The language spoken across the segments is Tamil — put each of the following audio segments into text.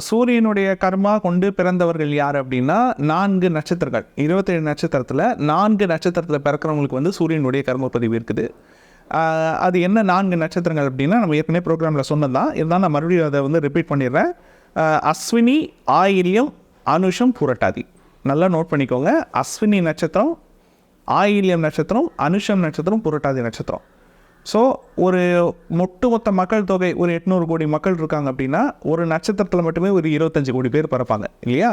சூரியனுடைய கர்மா கொண்டு பிறந்தவர்கள் யார் அப்படின்னா 4 நட்சத்திரங்கள். 27 நட்சத்திரத்தில் 4 நட்சத்திரத்தில் பிறக்கிறவங்களுக்கு வந்து சூரியனுடைய கர்ம பதிவு இருக்குது. அது என்ன 4 நட்சத்திரங்கள் அப்படின்னா நம்ம ஏற்கனவே ப்ரோக்ராமில் சொன்னது தான். இருந்தாலும் நான் மறுபடியும் அதை வந்து ரிப்பீட் பண்ணிடுறேன். அஸ்வினி, ஆயில்யம், அனுஷம், புரட்டாதி. நல்லா நோட் பண்ணிக்கோங்க. அஸ்வினி நட்சத்திரம், ஆயில்யம் நட்சத்திரம், அனுஷம் நட்சத்திரம், புரட்டாதி நட்சத்திரம். ஸோ ஒரு ஒட்டுமொத்த மக்கள் தொகை ஒரு 800 கோடி மக்கள் இருக்காங்க அப்படின்னா ஒரு நட்சத்திரத்தில் மட்டுமே ஒரு 25 கோடி பேர் பிறப்பாங்க இல்லையா?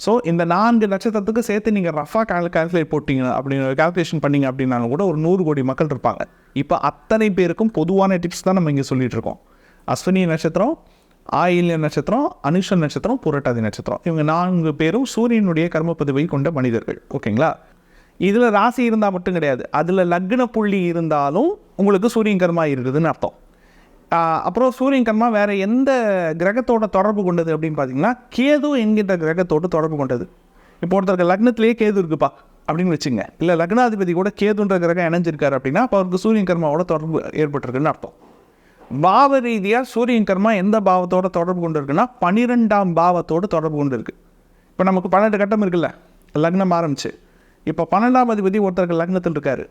ஸோ இந்த 4 நட்சத்திரத்துக்கு சேர்த்து நீங்கள் ரஃபாக கால்குலேட் போட்டிங்க அப்படின்னு கால்குலேஷன் பண்ணிங்க அப்படின்னாலும் கூட ஒரு 100 கோடி மக்கள் இருப்பாங்க. இப்போ அத்தனை பேருக்கும் பொதுவான டிப்ஸ் தான் நம்ம இங்கே சொல்லிகிட்டு இருக்கோம். அஸ்வினி நட்சத்திரம், ஆயில்ய நட்சத்திரம், அனுஷ நட்சத்திரம், புரட்டாதி நட்சத்திரம், இவங்க 4 பேரும் சூரியனுடைய கர்மப்பதிவை கொண்ட மனிதர்கள். ஓகேங்களா? இதில் ராசி இருந்தால் மட்டும் கிடையாது, அதில் லக்ன புள்ளி இருந்தாலும் உங்களுக்கு சூரியன் கர்மா இருக்குதுன்னு அர்த்தம். அப்புறம் சூரியன் கர்மா வேறு எந்த கிரகத்தோட தொடர்பு கொண்டது அப்படின்னு பார்த்தீங்கன்னா கேது என்கின்ற கிரகத்தோடு தொடர்பு கொண்டது. இப்போ ஒருத்தருக்கு லக்னத்திலேயே கேது இருக்குப்பா அப்படின்னு வச்சுங்க, இல்லை லக்னாதிபதி கூட கேதுன்ற கிரகம் இணைஞ்சிருக்காரு அப்படின்னா அப்போ அவருக்கு சூரியன் கர்மாவோட தொடர்பு ஏற்பட்டிருக்குன்னு அர்த்தம். பாவ ரீதியாக சூரியன் கர்மா எந்த பாவத்தோட தொடர்பு கொண்டு இருக்குன்னா 12ஆம் பாவத்தோடு தொடர்பு கொண்டு இருக்குது. இப்போ நமக்கு 12 கட்டம் இருக்குல்ல, லக்னம் ஆரம்பிச்சு இப்போ 12ஆம் அதிபதி ஒருத்தருக்கு லக்னத்தில் இருக்கார்,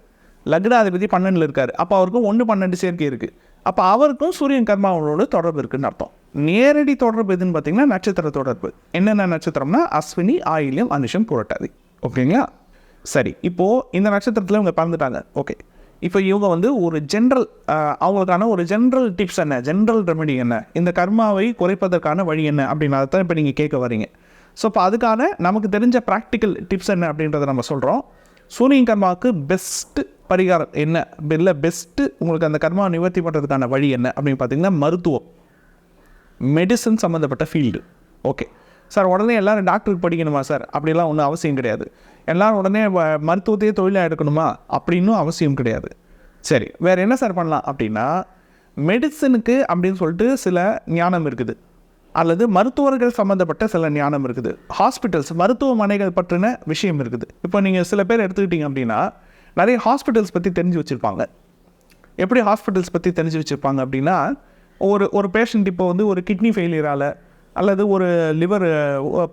லக்னாதிபதி 12ல் இருக்கார். அப்போ அவருக்கும் 1-12 சேர்க்கை இருக்குது. அப்போ அவருக்கும் சூரியன் கர்மாவோட தொடர்பு இருக்குதுன்னு அர்த்தம். நேரடி தொடர்பு எதுன்னு பார்த்தீங்கன்னா நட்சத்திர தொடர்பு. என்னென்ன நட்சத்திரம்னா அஸ்வினி, ஆயில்யம், அனுஷம், புரட்டாதி. ஓகேங்களா? சரி, இப்போது இந்த நட்சத்திரத்தில் இவங்க பறந்துட்டாங்க. ஓகே, இப்போ இவங்க வந்து ஒரு ஜென்ரல் அவங்களுக்கான ஒரு ஜென்ரல் டிப்ஸ் என்ன, ஜென்ரல் ரெமெடி என்ன, இந்த கர்மாவை குறைப்பதற்கான வழி என்ன அப்படின்னு அதை தான் இப்போ நீங்கள் கேட்க வரீங்க. ஸோ இப்போ அதுக்கான நமக்கு தெரிஞ்ச ப்ராக்டிக்கல் டிப்ஸ் என்ன அப்படின்றத நம்ம சொல்கிறோம். சூரியன் கர்மாவுக்கு பெஸ்ட்டு பரிகாரம் என்ன, இல்லை பெஸ்ட்டு உங்களுக்கு அந்த கர்மாவை நிவர்த்தி பண்ணுறதுக்கான வழி என்ன அப்படின்னு பார்த்தீங்கன்னா மருத்துவம், மெடிசன் சம்மந்தப்பட்ட ஃபீல்டு. ஓகே சார், உடனே எல்லோரும் டாக்டருக்கு படிக்கணுமா சார்? அப்படிலாம் ஒன்றும் அவசியம் கிடையாது. எல்லோரும் உடனே மருத்துவத்தையே தொழிலாக எடுக்கணுமா அப்படின்னும் அவசியம் கிடையாது. சரி, வேறு என்ன சார் பண்ணலாம் அப்படின்னா மெடிசனுக்கு அப்படின்னு சொல்லிட்டு சில ஞானம் இருக்குது, அல்லது மருத்துவர்கள் சம்மந்தப்பட்ட சில ஞானம் இருக்குது. ஹாஸ்பிட்டல்ஸ், மருத்துவமனைகள் பற்றின விஷயம் இருக்குது. இப்போ நீங்கள் சில பேர் எடுத்துக்கிட்டிங்க அப்படின்னா நிறைய ஹாஸ்பிட்டல்ஸ் பற்றி தெரிஞ்சு வச்சுருப்பாங்க. எப்படி ஹாஸ்பிட்டல்ஸ் பற்றி தெரிஞ்சு வச்சுருப்பாங்க அப்படின்னா ஒரு பேஷண்ட் இப்போ வந்து ஒரு கிட்னி ஃபெயிலியரால் அல்லது ஒரு லிவர்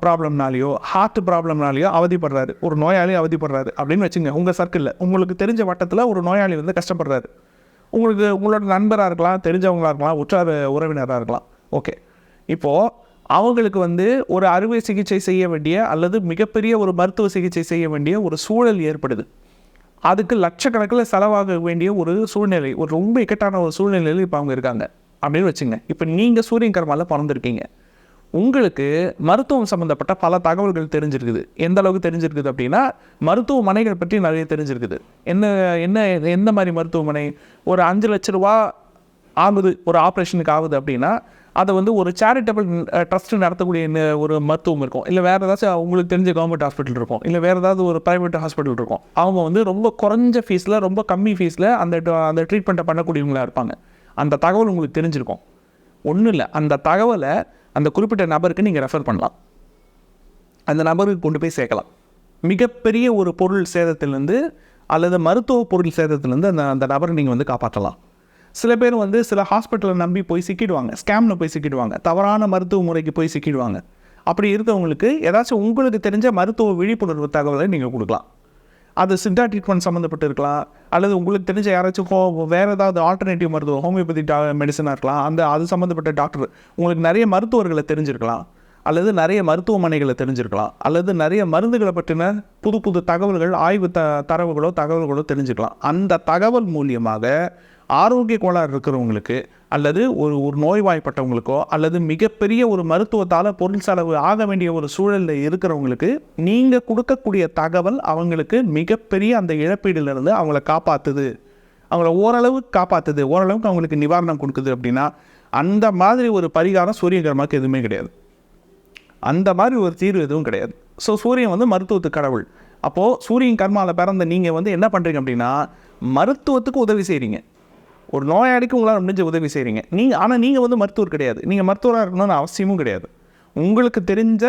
ப்ராப்ளம்னாலேயோ ஹார்ட் ப்ராப்ளம்னாலேயோ அவதிப்படுறாரு, ஒரு நோயாளி அவதிப்படுறாரு அப்படின்னு வச்சுங்க. உங்கள் சர்க்கிளில் உங்களுக்கு தெரிஞ்ச வட்டத்தில் ஒரு நோயாளி வந்து கஷ்டப்படுறாரு. உங்களோட நண்பராக இருக்கலாம், தெரிஞ்சவங்களாக இருக்கலாம், உற்றார் உறவினராக இருக்கலாம். ஓகே, இப்போது அவங்களுக்கு வந்து ஒரு அறுவை சிகிச்சை செய்ய வேண்டிய அல்லது மிகப்பெரிய ஒரு மருத்துவ சிகிச்சை செய்ய வேண்டிய ஒரு சூழல் ஏற்படுது. அதுக்கு லட்சக்கணக்கில் செலவாக வேண்டிய ஒரு சூழ்நிலை, ஒரு ரொம்ப இக்கட்டான ஒரு சூழ்நிலையில் இப்போ அவங்க இருக்காங்க அப்படின்னு வச்சுங்க. இப்போ நீங்கள் சூரியன் கர்மாவில் பிறந்திருக்கீங்க, உங்களுக்கு மருத்துவம் சம்மந்தப்பட்ட பல தகவல்கள் தெரிஞ்சிருக்குது. எந்த அளவுக்கு தெரிஞ்சிருக்குது அப்படின்னா மருத்துவமனைகள் பற்றி நிறைய தெரிஞ்சிருக்குது. எந்த மாதிரி மருத்துவமனை, ஒரு 5 லட்ச ரூபா ஆகுது ஒரு ஆப்ரேஷனுக்கு ஆகுது அப்படின்னா அதை வந்து ஒரு சேரிட்டபிள் ட்ரஸ்ட்டு நடத்தக்கூடிய ஒரு மருத்துவம் இருக்கும், இல்லை வேறு ஏதாச்சும் உங்களுக்கு தெரிஞ்ச கவர்மெண்ட் ஹாஸ்பிட்டல் இருக்கும், இல்லை வேறு ஏதாவது ஒரு ப்ரைவேட் ஹாஸ்பிட்டல் இருக்கும். அவங்க வந்து ரொம்ப குறைஞ்ச ஃபீஸில், ரொம்ப கம்மி ஃபீஸில் அந்த ட்ரீட்மெண்ட்டை பண்ணக்கூடியவங்களாக இருப்பாங்க. அந்த தகவல் உங்களுக்கு தெரிஞ்சிருக்கும். ஒன்றும் இல்லை, அந்த தகவலை அந்த குறிப்பிட்ட நபருக்கு நீங்கள் ரெஃபர் பண்ணலாம், அந்த நபருக்கு கொண்டு போய் சேர்க்கலாம். மிகப்பெரிய ஒரு பொருள் சேதத்திலேருந்து அல்லது மருத்துவ பொருள் சேதத்திலேருந்து அந்த நபரை நீங்கள் வந்து காப்பாற்றலாம். சில பேர் வந்து சில ஹாஸ்பிட்டலை நம்பி போய் சிக்கிடுவாங்க, ஸ்கேமில் போய் சிக்கிடுவாங்க, தவறான மருத்துவ முறைக்கு போய் சிக்கிடுவாங்க. அப்படி இருக்கவங்களுக்கு ஏதாச்சும் உங்களுக்கு தெரிஞ்ச மருத்துவ விழிப்புணர்வு தகவலை நீங்கள் கொடுக்கலாம். அது சித்தா ட்ரீட்மெண்ட் சம்மந்தப்பட்டு இருக்கலாம், அல்லது உங்களுக்கு தெரிஞ்ச யாராச்சும் வேறு ஏதாவது ஆல்டர்னேட்டிவ் மருத்துவம், ஹோமியோபதி மெடிசனாக இருக்கலாம், அது சம்மந்தப்பட்ட டாக்டர், உங்களுக்கு நிறைய மருத்துவர்களை தெரிஞ்சிருக்கலாம், அல்லது நிறைய மருத்துவமனைகளை தெரிஞ்சிருக்கலாம், அல்லது நிறைய மருந்துகளை பற்றின புது புது தகவல்கள், ஆய்வு தகவல்களோ தெரிஞ்சுக்கலாம். அந்த தகவல் மூலியமாக ஆரோக்கிய கோளாறு இருக்கிறவங்களுக்கு அல்லது ஒரு நோய்வாய்ப்பட்டவங்களுக்கோ அல்லது மிகப்பெரிய ஒரு மருத்துவத்தால் பொருள் செலவு ஆக வேண்டிய ஒரு சூழலில் இருக்கிறவங்களுக்கு நீங்கள் கொடுக்கக்கூடிய தகவல் அவங்களுக்கு மிகப்பெரிய அந்த இழப்பீடிலிருந்து அவங்கள காப்பாற்றுது, அவங்கள ஓரளவுக்கு அவங்களுக்கு நிவாரணம் கொடுக்குது அப்படின்னா அந்த மாதிரி ஒரு பரிகாரம் சூரிய கர்மாவுக்கு எதுவுமே கிடையாது. அந்த மாதிரி ஒரு தீர்வு எதுவும் கிடையாது. ஸோ சூரியன் வந்து மருத்துவத்துக்கு கடவுள். அப்போது சூரியன் கர்மாவில் பிறந்த நீங்கள் வந்து என்ன பண்ணுறீங்க அப்படின்னா மருத்துவத்துக்கு உதவி செய்கிறீங்க, ஒரு நோயாளிக்கு உங்களால் முடிஞ்ச உதவி செய்கிறீங்க. ஆனால் நீங்கள் வந்து மருத்துவர் கிடையாது, நீங்கள் மருத்துவராக இருக்கணும்னு அவசியமும் கிடையாது. உங்களுக்கு தெரிஞ்ச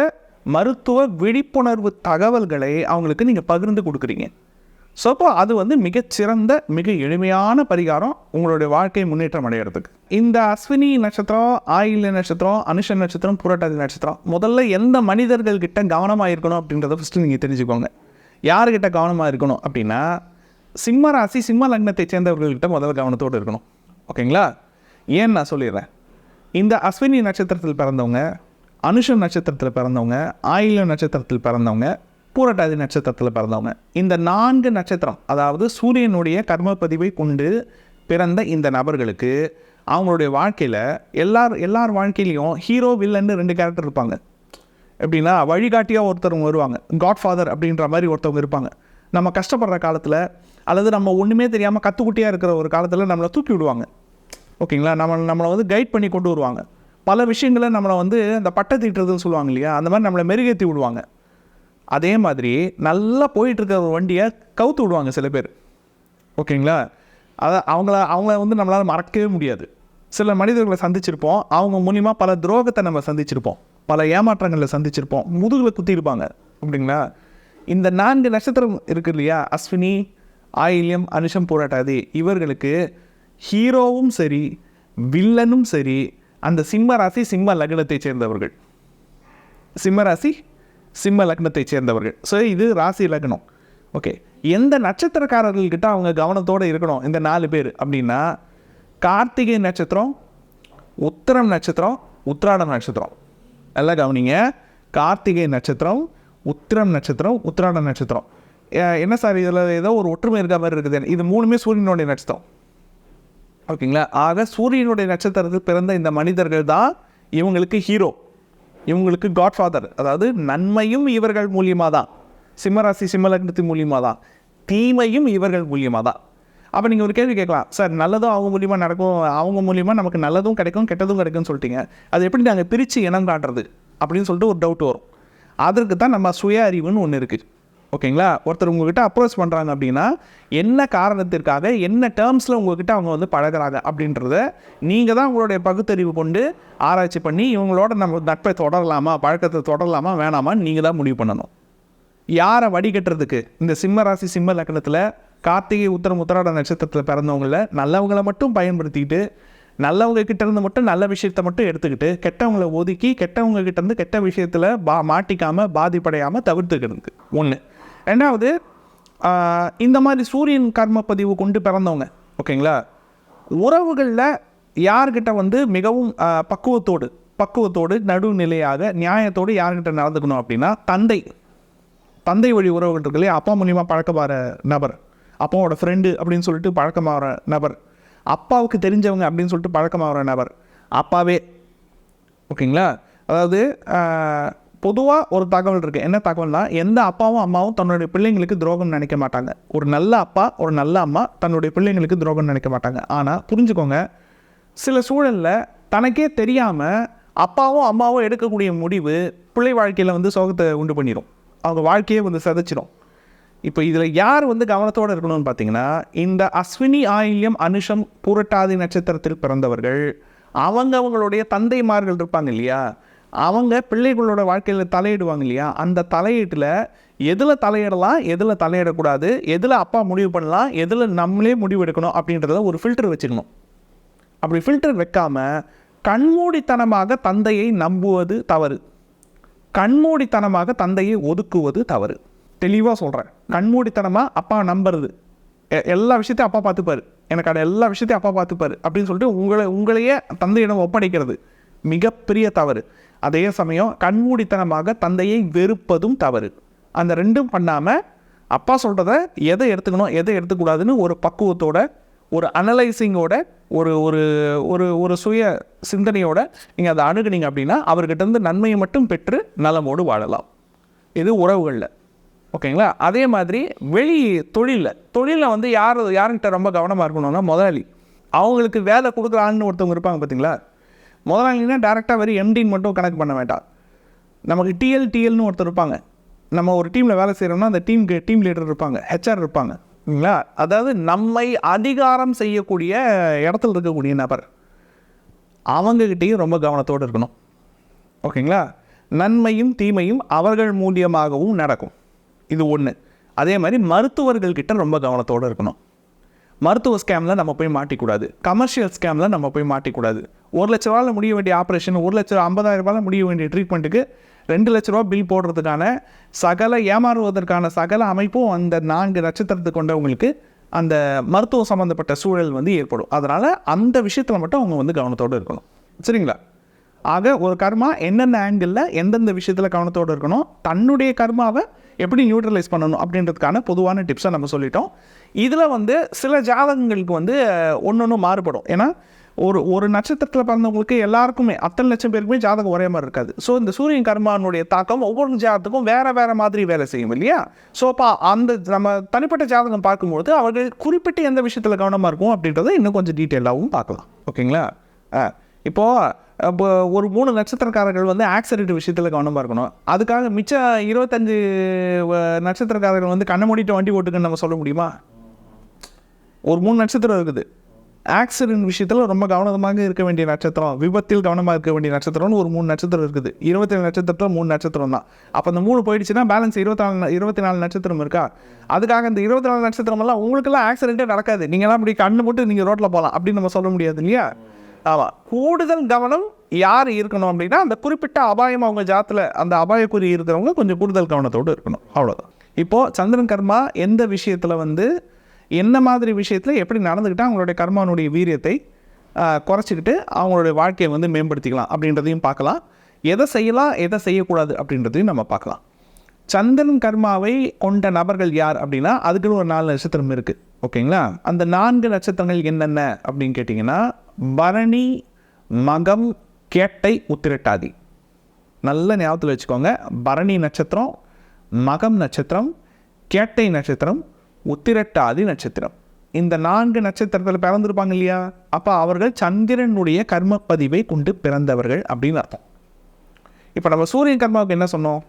மருத்துவ விழிப்புணர்வு தகவல்களை அவங்களுக்கு நீங்கள் பகிர்ந்து கொடுக்குறீங்க. ஸோ அப்போ அது வந்து மிகச்சிறந்த மிக எளிமையான பரிகாரம் உங்களுடைய வாழ்க்கை முன்னேற்றம் அடைகிறதுக்கு. இந்த அஸ்வினி நட்சத்திரம், ஆயில்ய நட்சத்திரம், அனுஷ நட்சத்திரம், புரட்டாதி நட்சத்திரம், முதல்ல எந்த மனிதர்கள்கிட்ட கவனமாக இருக்கணும் அப்படின்றத ஃபஸ்ட்டு நீங்கள் தெரிஞ்சுக்கோங்க. யார்கிட்ட கவனமாக இருக்கணும் அப்படின்னா, சிம்ம ராசி சிம்ம லக்னத்தை சேர்ந்தவர்கள்கிட்ட முதல்ல கவனத்தோடு இருக்கணும். ஓகேங்களா? ஏன்னு நான் சொல்லிடுறேன். இந்த அஸ்வினி நட்சத்திரத்தில் பிறந்தவங்க, அனுஷ நட்சத்திரத்தில் பிறந்தவங்க, ஆயில்ய நட்சத்திரத்தில் பிறந்தவங்க, பூரட்டாதி நட்சத்திரத்தில் பிறந்தவங்க, இந்த 4 நட்சத்திரம், அதாவது சூரியனுடைய கர்மப்பதிவை கொண்டு பிறந்த இந்த நபர்களுக்கு அவங்களுடைய வாழ்க்கையில் எல்லார் வாழ்க்கையிலையும் ஹீரோ வில்லன்னு 2 கேரக்டர் இருப்பாங்க. எப்படின்னா, வழிகாட்டியாக ஒருத்தவங்க வருவாங்க, காட்ஃபாதர் அப்படின்ற மாதிரி ஒருத்தவங்க இருப்பாங்க. நம்ம கஷ்டப்படுற காலத்தில் அல்லது நம்ம ஒன்றுமே தெரியாமல் கத்துக்குட்டியாக இருக்கிற ஒரு காலத்தில் நம்மளை தூக்கி விடுவாங்க. ஓகேங்களா? நம்மளை வந்து கைட் பண்ணி கொண்டு வருவாங்க. பல விஷயங்களை நம்மளை வந்து அந்த பட்டை தீட்டுறதுன்னு சொல்லுவாங்க இல்லையா, அந்த மாதிரி நம்மளை மெருகேற்றி விடுவாங்க. அதே மாதிரி நல்லா போயிட்டுருக்க ஒரு வண்டியை கவுத்து விடுவாங்க சில பேர். ஓகேங்களா? அதை அவங்கள வந்து நம்மளால் மறக்கவே முடியாது. சில மனிதர்களை சந்திச்சிருப்போம், அவங்க மூலிமா பல துரோகத்தை நம்ம சந்திச்சிருப்போம், பல ஏமாற்றங்களை சந்திச்சிருப்போம், முதுகில் குத்திருப்பாங்க. அப்படிங்களா? இந்த 4 நட்சத்திரம் இருக்குது இல்லையா, அஸ்வினி, ஆயில்யம், அனுஷம், பூரட்டாதி, இவர்களுக்கு ஹீரோவும் சரி வில்லனும் சரி அந்த சிம்ம ராசி சிம்ம லக்னத்தை சேர்ந்தவர்கள். சிம்ம ராசி சிம்ம லக்னத்தை சேர்ந்தவர்கள். ஸோ இது ராசி லக்னம். ஓகே, எந்த நட்சத்திரக்காரர்கள்கிட்ட அவங்க கவனத்தோடு இருக்கணும் இந்த 4 பேர் அப்படின்னா, கார்த்திகை நட்சத்திரம், உத்திரம் நட்சத்திரம், உத்திராடம் நட்சத்திரம். நல்லா கவனிங்க. கார்த்திகை நட்சத்திரம், உத்திரம் நட்சத்திரம், உத்திராடம் நட்சத்திரம். என்ன சார் இதில் ஏதோ ஒரு ஒற்றுமை இருக்க மாதிரி இருக்குது? இது 3மே சூரியனுடைய நட்சத்திரம். ஓகேங்களா? ஆக சூரியனுடைய நட்சத்திரத்தில் பிறந்த இந்த மனிதர்கள் தான் இவங்களுக்கு ஹீரோ, இவங்களுக்கு காட்ஃபாதர். அதாவது நன்மையும் இவர்கள் மூலியமாக தான், சிம்மராசி சிம்ம லக்னத்தின் மூலியமாக தான், தீமையும் இவர்கள் மூலியமாக தான். அப்போ நீங்கள் ஒரு கேள்வி கேட்கலாம், சார் நல்லதும் அவங்க மூலியமாக நடக்கும், அவங்க மூலியமாக நமக்கு நல்லதும் கிடைக்கும் கெட்டதும் கிடைக்கும்னு சொல்லிட்டீங்க, அது எப்படி நாங்கள் பிரித்து இனம் காட்டுறது அப்படின்னு சொல்லிட்டு ஒரு டவுட் வரும். அதற்கு தான் நம்ம சுய அறிவுன்னு ஒன்று இருக்குது. ஓகேங்களா? ஒருத்தர் உங்கள்கிட்ட அப்ரோச் பண்ணுறாங்க அப்படின்னா என்ன காரணத்திற்காக, என்ன டேர்ம்ஸில் உங்கள்கிட்ட அவங்க வந்து பழகிறாங்க அப்படின்றத நீங்கள் தான் உங்களுடைய பகுத்தறிவு கொண்டு ஆராய்ச்சி பண்ணி இவங்களோட நம்ம நட்பை தொடரலாமா, பழக்கத்தை தொடரலாமா வேணாமான்னு நீங்கள் தான் முடிவு பண்ணணும். யாரை வடிகட்டுறதுக்கு இந்த சிம்ம ராசி சிம்ம லக்னத்தில் கார்த்திகை உத்திரம் உத்திராட நட்சத்திரத்தில் பிறந்தவங்கள நல்லவங்களை மட்டும் பயன்படுத்திக்கிட்டு, நல்லவங்க கிட்டேருந்து மட்டும் நல்ல விஷயத்தை மட்டும் எடுத்துக்கிட்டு, கெட்டவங்களை ஒதுக்கி கெட்டவங்க கிட்டேருந்து கெட்ட விஷயத்தில் மாட்டிக்காமல் பாதிப்படையாமல் தவிர்த்துக்கிறது ஒன்று. ரெண்டாவது, இந்த மாதிரி சூரியன் கர்மப்பதிவு கொண்டு பிறந்தவங்க, உறவுகளில் யார்கிட்ட வந்து மிகவும் பக்குவத்தோடு நடுநிலையாக நியாயத்தோடு யார்கிட்ட நடந்துக்கணும் அப்படின்னா, தந்தை வழி உறவுகள் இருக்குல்லையே, அப்பா மூலியமாக பழக்கமாகிற நபர், அப்பாவோட ஃப்ரெண்டு அப்படின்னு சொல்லிட்டு பழக்கமாகிற நபர், அப்பாவுக்கு தெரிஞ்சவங்க அப்படின்னு சொல்லிட்டு பழக்கமாகிற நபர், அப்பாவே. ஓகேங்களா? அதாவது பொதுவாக ஒரு தகவல் இருக்குது. என்ன தகவல்னா, எந்த அப்பாவும் அம்மாவும் தன்னுடைய பிள்ளைங்களுக்கு துரோகம் நினைக்க மாட்டாங்க. ஒரு நல்ல அப்பா ஒரு நல்ல அம்மா தன்னுடைய பிள்ளைங்களுக்கு துரோகம் நினைக்க மாட்டாங்க. ஆனால் புரிஞ்சுக்கோங்க, சில சூழலில் தனக்கே தெரியாமல் அப்பாவும் அம்மாவும் எடுக்கக்கூடிய முடிவு பிள்ளை வாழ்க்கையில் வந்து சோகத்தை உண்டு பண்ணிடும், அவங்க வாழ்க்கையே வந்து சிதைச்சிடும். இப்போ இதில் யார் வந்து கவனத்தோடு இருக்கணும்னு பார்த்தீங்கன்னா, இந்த அஸ்வினி ஆயில்யம் அனுஷம் பூரட்டாதி நட்சத்திரத்தில் பிறந்தவர்கள், அவங்களுடைய தந்தைமார்கள் இருப்பாங்க இல்லையா, அவங்க பிள்ளைகளோட வாழ்க்கையில் தலையிடுவாங்க இல்லையா, அந்த தலையீட்டில் எதில் தலையிடலாம் எதில் தலையிடக்கூடாது, எதில் அப்பா முடிவு பண்ணலாம் எதில் நம்மளே முடிவு எடுக்கணும் அப்படின்றத ஒரு ஃபில்டர் வச்சுக்கணும். அப்படி ஃபில்டர் வைக்காமல் கண்மூடித்தனமாக தந்தையை நம்புவது தவறு, கண்மூடித்தனமாக தந்தையை ஒதுக்குவது தவறு. தெளிவாக சொல்கிறேன். கண்மூடித்தனமாக அப்பா நம்புறது, எல்லா விஷயத்தையும் அப்பா பார்த்துப்பார், எனக்கு அதை எல்லா விஷயத்தையும் அப்பா பார்த்துப்பார் அப்படின்னு சொல்லிட்டு உங்களையே தந்தையிடம் ஒப்படைக்கிறது மிகப்பெரிய தவறு. அதே சமயம் கண்மூடித்தனமாக தந்தையை வெறுப்பதும் தவறு. அந்த ரெண்டும் பண்ணாமல் அப்பா சொல்கிறத எதை எடுத்துக்கணும் எதை எடுத்துக்கூடாதுன்னு ஒரு பக்குவத்தோட, ஒரு அனலைசிங்கோட, ஒரு ஒரு ஒரு ஒரு சுய சிந்தனையோட நீங்கள் அதை அணுகுனீங்க அப்படின்னா அவர்கிட்டருந்து நன்மையை மட்டும் பெற்று நலமோடு வாழலாம். இது உறவுகளில். ஓகேங்களா? அதே மாதிரி வெளி தொழிலில் வந்து யாருக்கிட்ட ரொம்ப கவனமாக இருக்கணும்னா, முதலாளி. அவங்களுக்கு வேலை கொடுக்குறான்னு ஒருத்தவங்க இருப்பாங்க பார்த்தீங்களா, முதலாளினா டேரெக்டாக வெறும் எம்டின்னு மட்டும் கணக்கு பண்ண வேண்டாம். நமக்கு டிஎல்னு ஒருத்தர் இருப்பாங்க. நம்ம ஒரு டீமில் வேலை செய்கிறோம்னா அந்த டீம் லீடர் இருப்பாங்க, ஹெச்ஆர் இருப்பாங்க. இல்லைங்களா? அதாவது நம்மை அதிகாரம் செய்யக்கூடிய இடத்துல இருக்கக்கூடிய நபர், அவங்கக்கிட்டேயும் ரொம்ப கவனத்தோடு இருக்கணும். ஓகேங்களா? நன்மையும் தீமையும் அவர்கள் மூலியமாகவும் நடக்கும். இது ஒன்று. அதே மாதிரி மருத்துவர்கள்கிட்ட ரொம்ப கவனத்தோடு இருக்கணும். மருத்துவ ஸ்கேமில் நம்ம போய் மாட்டிக்கூடாது, கமர்ஷியல் ஸ்கேமில் நம்ம போய் மாட்டிக்கூடாது. 1 லட்ச ரூபாவில் முடிய வேண்டிய ஆப்ரேஷன், 1,50,000 ரூபாயில் முடிய வேண்டிய ட்ரீட்மெண்ட்டுக்கு 2 லட்ச ரூபா பில் போடுறதுக்கான ஏமாறுவதற்கான சகல அமைப்பும் அந்த 4 நட்சத்திரத்தை கொண்டவங்களுக்கு அந்த மருத்துவம் சம்மந்தப்பட்ட சூழல் வந்து ஏற்படும். அதனால் அந்த விஷயத்தில் மட்டும் அவங்க வந்து கவனத்தோடு இருக்கணும். சரிங்களா? ஆக ஒரு கர்மா என்னென்ன ஆங்கிளில் எந்தெந்த விஷயத்தில் கவனத்தோடு இருக்கணும், தன்னுடைய கர்மாவை எப்படி நியூட்ரலைஸ் பண்ணணும் அப்படின்றதுக்கான பொதுவான டிப்ஸை நம்ம சொல்லிட்டோம். இதில் வந்து சில ஜாதகங்களுக்கு வந்து ஒன்று மாறுபடும். ஏன்னா ஒரு நட்சத்திரத்தில் பிறந்தவங்களுக்கு எல்லாருக்குமே அத்தனை லட்சம் பேருக்குமே ஜாதகம் ஒரே மாதிரி இருக்காது. ஸோ இந்த சூரியன் கர்மானுடைய தாக்கம் ஒவ்வொரு ஜாதகத்துக்கும் வேறு மாதிரி வேலை செய்யும் இல்லையா? ஸோ அப்போ அந்த நம்ம தனிப்பட்ட ஜாதகம் பார்க்கும்போது அவர்கள் குறிப்பிட்டு எந்த விஷயத்தில் கவனமாக இருக்கும் அப்படின்றத இன்னும் கொஞ்சம் டீட்டெயிலாகவும் பார்க்கலாம். ஓகேங்களா? இப்போது ஒரு 3 நட்சத்திரக்காரர்கள் வந்து ஆக்சிடென்ட் விஷயத்தில் கவனமாக இருக்கணும். அதுக்காக மிச்ச 25 நட்சத்திரக்காரர்கள் வந்து கண்ணை மூடிட்டு வண்டி ஓட்டுக்குன்னு நம்ம சொல்ல முடியுமா? ஒரு 3 நட்சத்திரம் இருக்குது. ஆக்சிடென்ட் விஷயத்தில் ரொம்ப கவனமாக இருக்க வேண்டிய நட்சத்திரம், விபத்தில் கவனமாக இருக்க வேண்டிய நட்சத்திரம்னு ஒரு 3 நட்சத்திரம் இருக்குது. 27 நட்சத்திரத்தில் 3 நட்சத்திரம் தான். அப்போ அந்த 3 போயிடுச்சுன்னா பேலன்ஸ் 24 நட்சத்திரம் இருக்கா? அதுக்காக இந்த 24 நட்சத்திரமெல்லாம் உங்களுக்கெல்லாம் ஆக்சிடென்ட்டே நடக்காது. நீங்கள்லாம் அப்படி கண்ணு போட்டு நீங்கள் ரோட்டில் போகலாம் அப்படின்னு நம்ம சொல்ல முடியாது இல்லையா? ஆமாம். கூடுதல் கவனம் யார் இருக்கணும் அப்படின்னா, அந்த குறிப்பிட்ட அபாயம் அவங்க ஜாத்தில் அந்த அபாயக்குறி இருக்கிறவங்க கொஞ்சம் கூடுதல் கவனத்தோடு இருக்கணும். அவ்வளோதான். இப்போது சந்திரன் கர்மா எந்த விஷயத்தில் வந்து என்ன மாதிரி விஷயத்தில் எப்படி நடந்துக்கிட்டால் அவங்களுடைய கர்மானுடைய வீரியத்தை குறைச்சிக்கிட்டு அவங்களுடைய வாழ்க்கையை வந்து மேம்படுத்திக்கலாம் அப்படின்றதையும் பார்க்கலாம். எதை செய்யலாம் எதை செய்யக்கூடாது அப்படின்றதையும் நம்ம பார்க்கலாம். சந்திரன் கர்மாவை கொண்ட நபர்கள் யார் அப்படின்னா அதுக்குன்னு ஒரு 4 நட்சத்திரம் இருக்குது. ஓகேங்களா? அந்த 4 நட்சத்திரங்கள் என்னென்ன அப்படின்னு கேட்டிங்கன்னா, பரணி, மகம், கேட்டை, உத்திரட்டாதி. நல்ல ஞாபகத்தில் வச்சுக்கோங்க. பரணி நட்சத்திரம், மகம் நட்சத்திரம், கேட்டை நட்சத்திரம், உத்திரட்டாதி நட்சத்திரம். இந்த 4 நட்சத்திரத்தில் பிறந்திருப்பாங்க இல்லையா? அப்போ அவர்கள் சந்திரனுடைய கர்ம பதிவை கொண்டு பிறந்தவர்கள் அப்படின்னு அர்த்தம். இப்போ நம்ம சூரியன் கர்மாவுக்கு என்ன சொன்னோம்?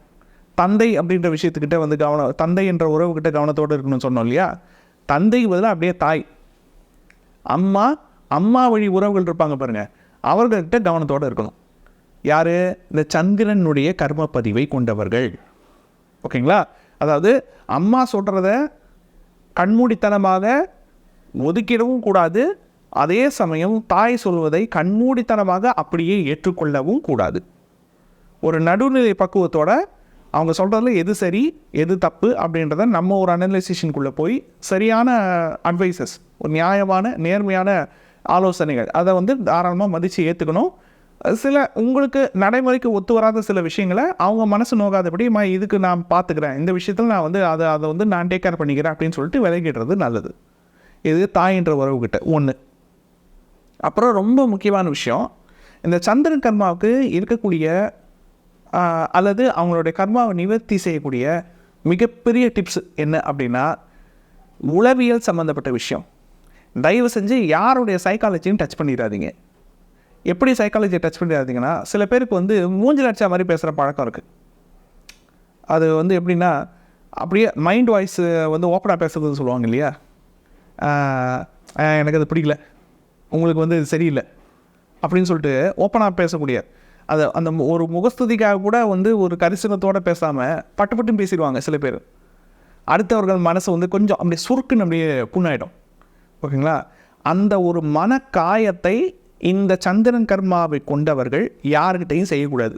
தந்தை அப்படின்ற விஷயத்துக்கிட்ட வந்து தந்தை என்ற உறவுக்கிட்ட கவனத்தோடு இருக்கணும்னு சொன்னோம் இல்லையா? தந்தைக்கு பதிலாக அப்படியே தாய், அம்மா வழி உறவுகள் இருப்பாங்க பாருங்கள், அவர்கள்கிட்ட கவனத்தோடு இருக்கணும். யார்? இந்த சந்திரனுடைய கர்ம பதிவை கொண்டவர்கள். ஓகேங்களா? அதாவது அம்மா சொல்கிறத கண்மூடித்தனமாக ஒதுக்கிடவும் கூடாது, அதே சமயம் தாய் சொல்வதை கண்மூடித்தனமாக அப்படியே ஏற்றுக்கொள்ளவும் கூடாது. ஒரு நடுநிலை பக்குவத்தோட அவங்க சொல்கிறதுல எது சரி எது தப்பு அப்படின்றத நம்ம ஒரு அனலைசேஷனுக்குள்ளே போய் சரியான அட்வைசஸ், ஒரு நியாயமான நேர்மையான ஆலோசனைகள் அதை வந்து தாராளமாக மதித்து ஏற்றுக்கணும். சில உங்களுக்கு நடைமுறைக்கு ஒத்து வராத சில விஷயங்களை அவங்க மனசு நோகாதபடி இதுக்கு நான் பார்த்துக்கிறேன், இந்த விஷயத்தில் நான் வந்து அதை வந்து நான் டேக் கேர் பண்ணிக்கிறேன் அப்படின்னு சொல்லிட்டு விலகிடுறது நல்லது. இது தாயின்ற உறவுகிட்ட ஒன்று. அப்புறம் ரொம்ப முக்கியமான விஷயம், இந்த சந்திரன் கர்மாவுக்கு இருக்கக்கூடிய அல்லது அவங்களுடைய கர்மாவை நிவர்த்தி செய்யக்கூடிய மிகப்பெரிய டிப்ஸ் என்ன அப்படின்னா, உளவியல் சம்மந்தப்பட்ட விஷயம். தயவு செஞ்சு யாருடைய சைக்காலஜியும் டச் பண்ணிடாதீங்க. எப்படி சைக்காலஜியை டச் பண்ணிடாதீங்கன்னா, சில பேருக்கு வந்து மூஞ்சில் அடிச்ச மாதிரி பேசுகிற பழக்கம் இருக்குது. அது வந்து எப்படின்னா, அப்படியே மைண்ட் வாய்ஸ் வந்து ஓப்பனாக பேசுறதுன்னு சொல்லுவாங்க இல்லையா? எனக்கு அது பிடிக்கல, உங்களுக்கு வந்து இது சரியில்லை அப்படின்னு சொல்லிட்டு ஓப்பனாக பேசக்கூடிய அந்த ஒரு முகஸ்துதிக்காக கூட வந்து ஒரு கரிசனத்தோடு பேசாமல் பட்டுப்பட்டும் பேசிடுவாங்க சில பேர். அடுத்தவர்கள் மனசு வந்து கொஞ்சம் அப்படியே சுருக்குன்னு அப்படியே புண்ணாயிடும். ஓகேங்களா? அந்த ஒரு மனக்காயத்தை இந்த சந்திரன் கர்மாவை கொண்டவர்கள் யாருக்கிட்டையும் செய்யக்கூடாது.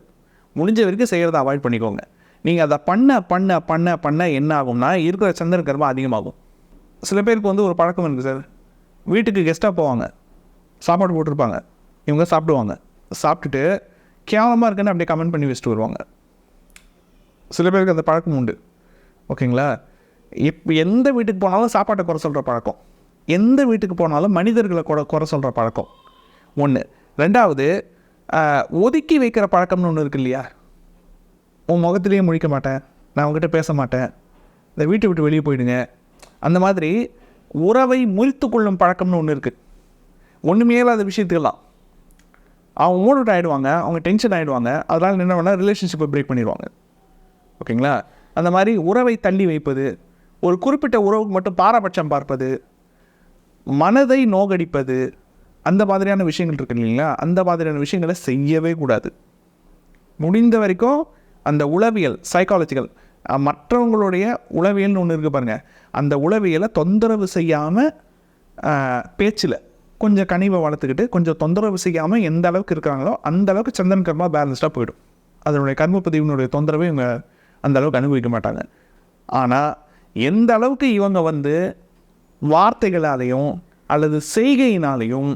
முடிஞ்ச வரைக்கும் செய்கிறத அவாய்ட் பண்ணிக்கோங்க. நீங்கள் அதை பண்ண என்ன ஆகும்னா, இருக்கிற சந்திரன் கர்மா அதிகமாகும். சில பேருக்கு வந்து ஒரு பழக்கம் இருக்குது சார், வீட்டுக்கு கெஸ்ட்டாக போவாங்க, சாப்பாடு போட்டிருப்பாங்க, இவங்க சாப்பிடுவாங்க, சாப்பிட்டுட்டு கேவலமாக இருக்குன்னு அப்படியே கமெண்ட் பண்ணி வச்சுட்டு வருவாங்க. சில பேருக்கு அந்த பழக்கம் உண்டு. ஓகேங்களா? எந்த வீட்டுக்கு போனாலும் சாப்பாட்டை குறை சொல்கிற பழக்கம், எந்த வீட்டுக்கு போனாலும் மனிதர்களை குறை சொல்கிற பழக்கம் ஒன்று. ரெண்டாவது, ஒதுக்கி வைக்கிற பழக்கம்னு ஒன்று இருக்கு இல்லையா? உன் முகத்திலேயே முழிக்க மாட்டேன், நான் உங்ககிட்ட பேச மாட்டேன், இந்த வீட்டை விட்டு வெளியே போயிடுங்க, அந்த மாதிரி உறவை முறித்து கொள்ளும் பழக்கம்னு ஒன்று இருக்குது. ஒன்றுமே இல்லாத விஷயத்துக்கெல்லாம் அவங்க மூட் அவுட் ஆகிடுவாங்க, அவங்க டென்ஷன் ஆகிடுவாங்க. அதனால் என்ன பண்ணால் ரிலேஷன்ஷிப்பை பிரேக் பண்ணிடுவாங்க. ஓகேங்களா? அந்த மாதிரி உறவை தள்ளி வைப்பது, ஒரு குறிப்பிட்ட உறவுக்கு மட்டும் பாரபட்சம் பார்ப்பது, மனதை நோகடிப்பது, அந்த மாதிரியான விஷயங்கள் இருக்கு இல்லைங்களா? அந்த மாதிரியான விஷயங்களை செய்யவே கூடாது. முடிந்த வரைக்கும் அந்த உளவியல் சைக்காலஜிக்கல் மற்றவங்களுடைய உளவியல்னு ஒன்று இருக்குது பாருங்கள், அந்த உளவியலை தொந்தரவு செய்யாமல் பேச்சில் கொஞ்சம் கனிவை வளர்த்துக்கிட்டு கொஞ்சம் தொந்தரவு செய்யாமல் எந்த அளவுக்கு இருக்கிறாங்களோ அந்த அளவுக்கு சந்திரன் கர்மா பேலன்ஸ்டாக போயிடும். அதனுடைய கர்மப்பதிவினுடைய தொந்தரவை இவங்க அந்த அளவுக்கு அனுபவிக்க மாட்டாங்க. ஆனால் எந்த அளவுக்கு இவங்க வந்து வார்த்தைகளாலேயும் அல்லது செய்கையினாலேயும்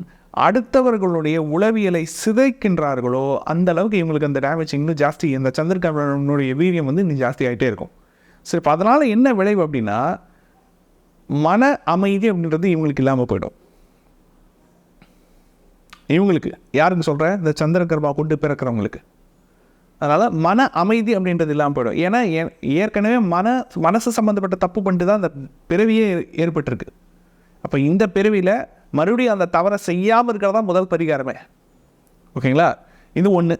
அடுத்தவர்களுடைய உளவியலை சிதைக்கின்றார்களோ அந்த அளவுக்கு இவங்களுக்கு அந்த டேமேஜ் இன்னும் ஜாஸ்தி, இந்த சந்திரகர்மனுடைய வீரியம் வந்து இன்னும் ஜாஸ்தி ஆகிட்டே இருக்கும். சரி, இப்போ அதனால் என்ன விளைவு அப்படின்னா மன அமைதி அப்படின்றது இவங்களுக்கு இல்லாமல் போயிடும். இவங்களுக்கு யாருன்னு சொல்கிறேன், இந்த சந்திரகர்மா கொண்டு பிறக்கிறவங்களுக்கு. அதனால் மன அமைதி அப்படின்றது இல்லாமல் போயிடும். ஏன்னா ஏற்கனவே மனசு சம்மந்தப்பட்ட தப்பு பண்ணிட்டு தான் அந்த பிறவியே ஏற்பட்டிருக்கு. அப்போ இந்த பிறவியில் மறுபடியும் அந்த தவறை செய்யாமல் இருக்கிறதா முதல் பரிகாரமே. ஓகேங்களா, இது ஒன்று.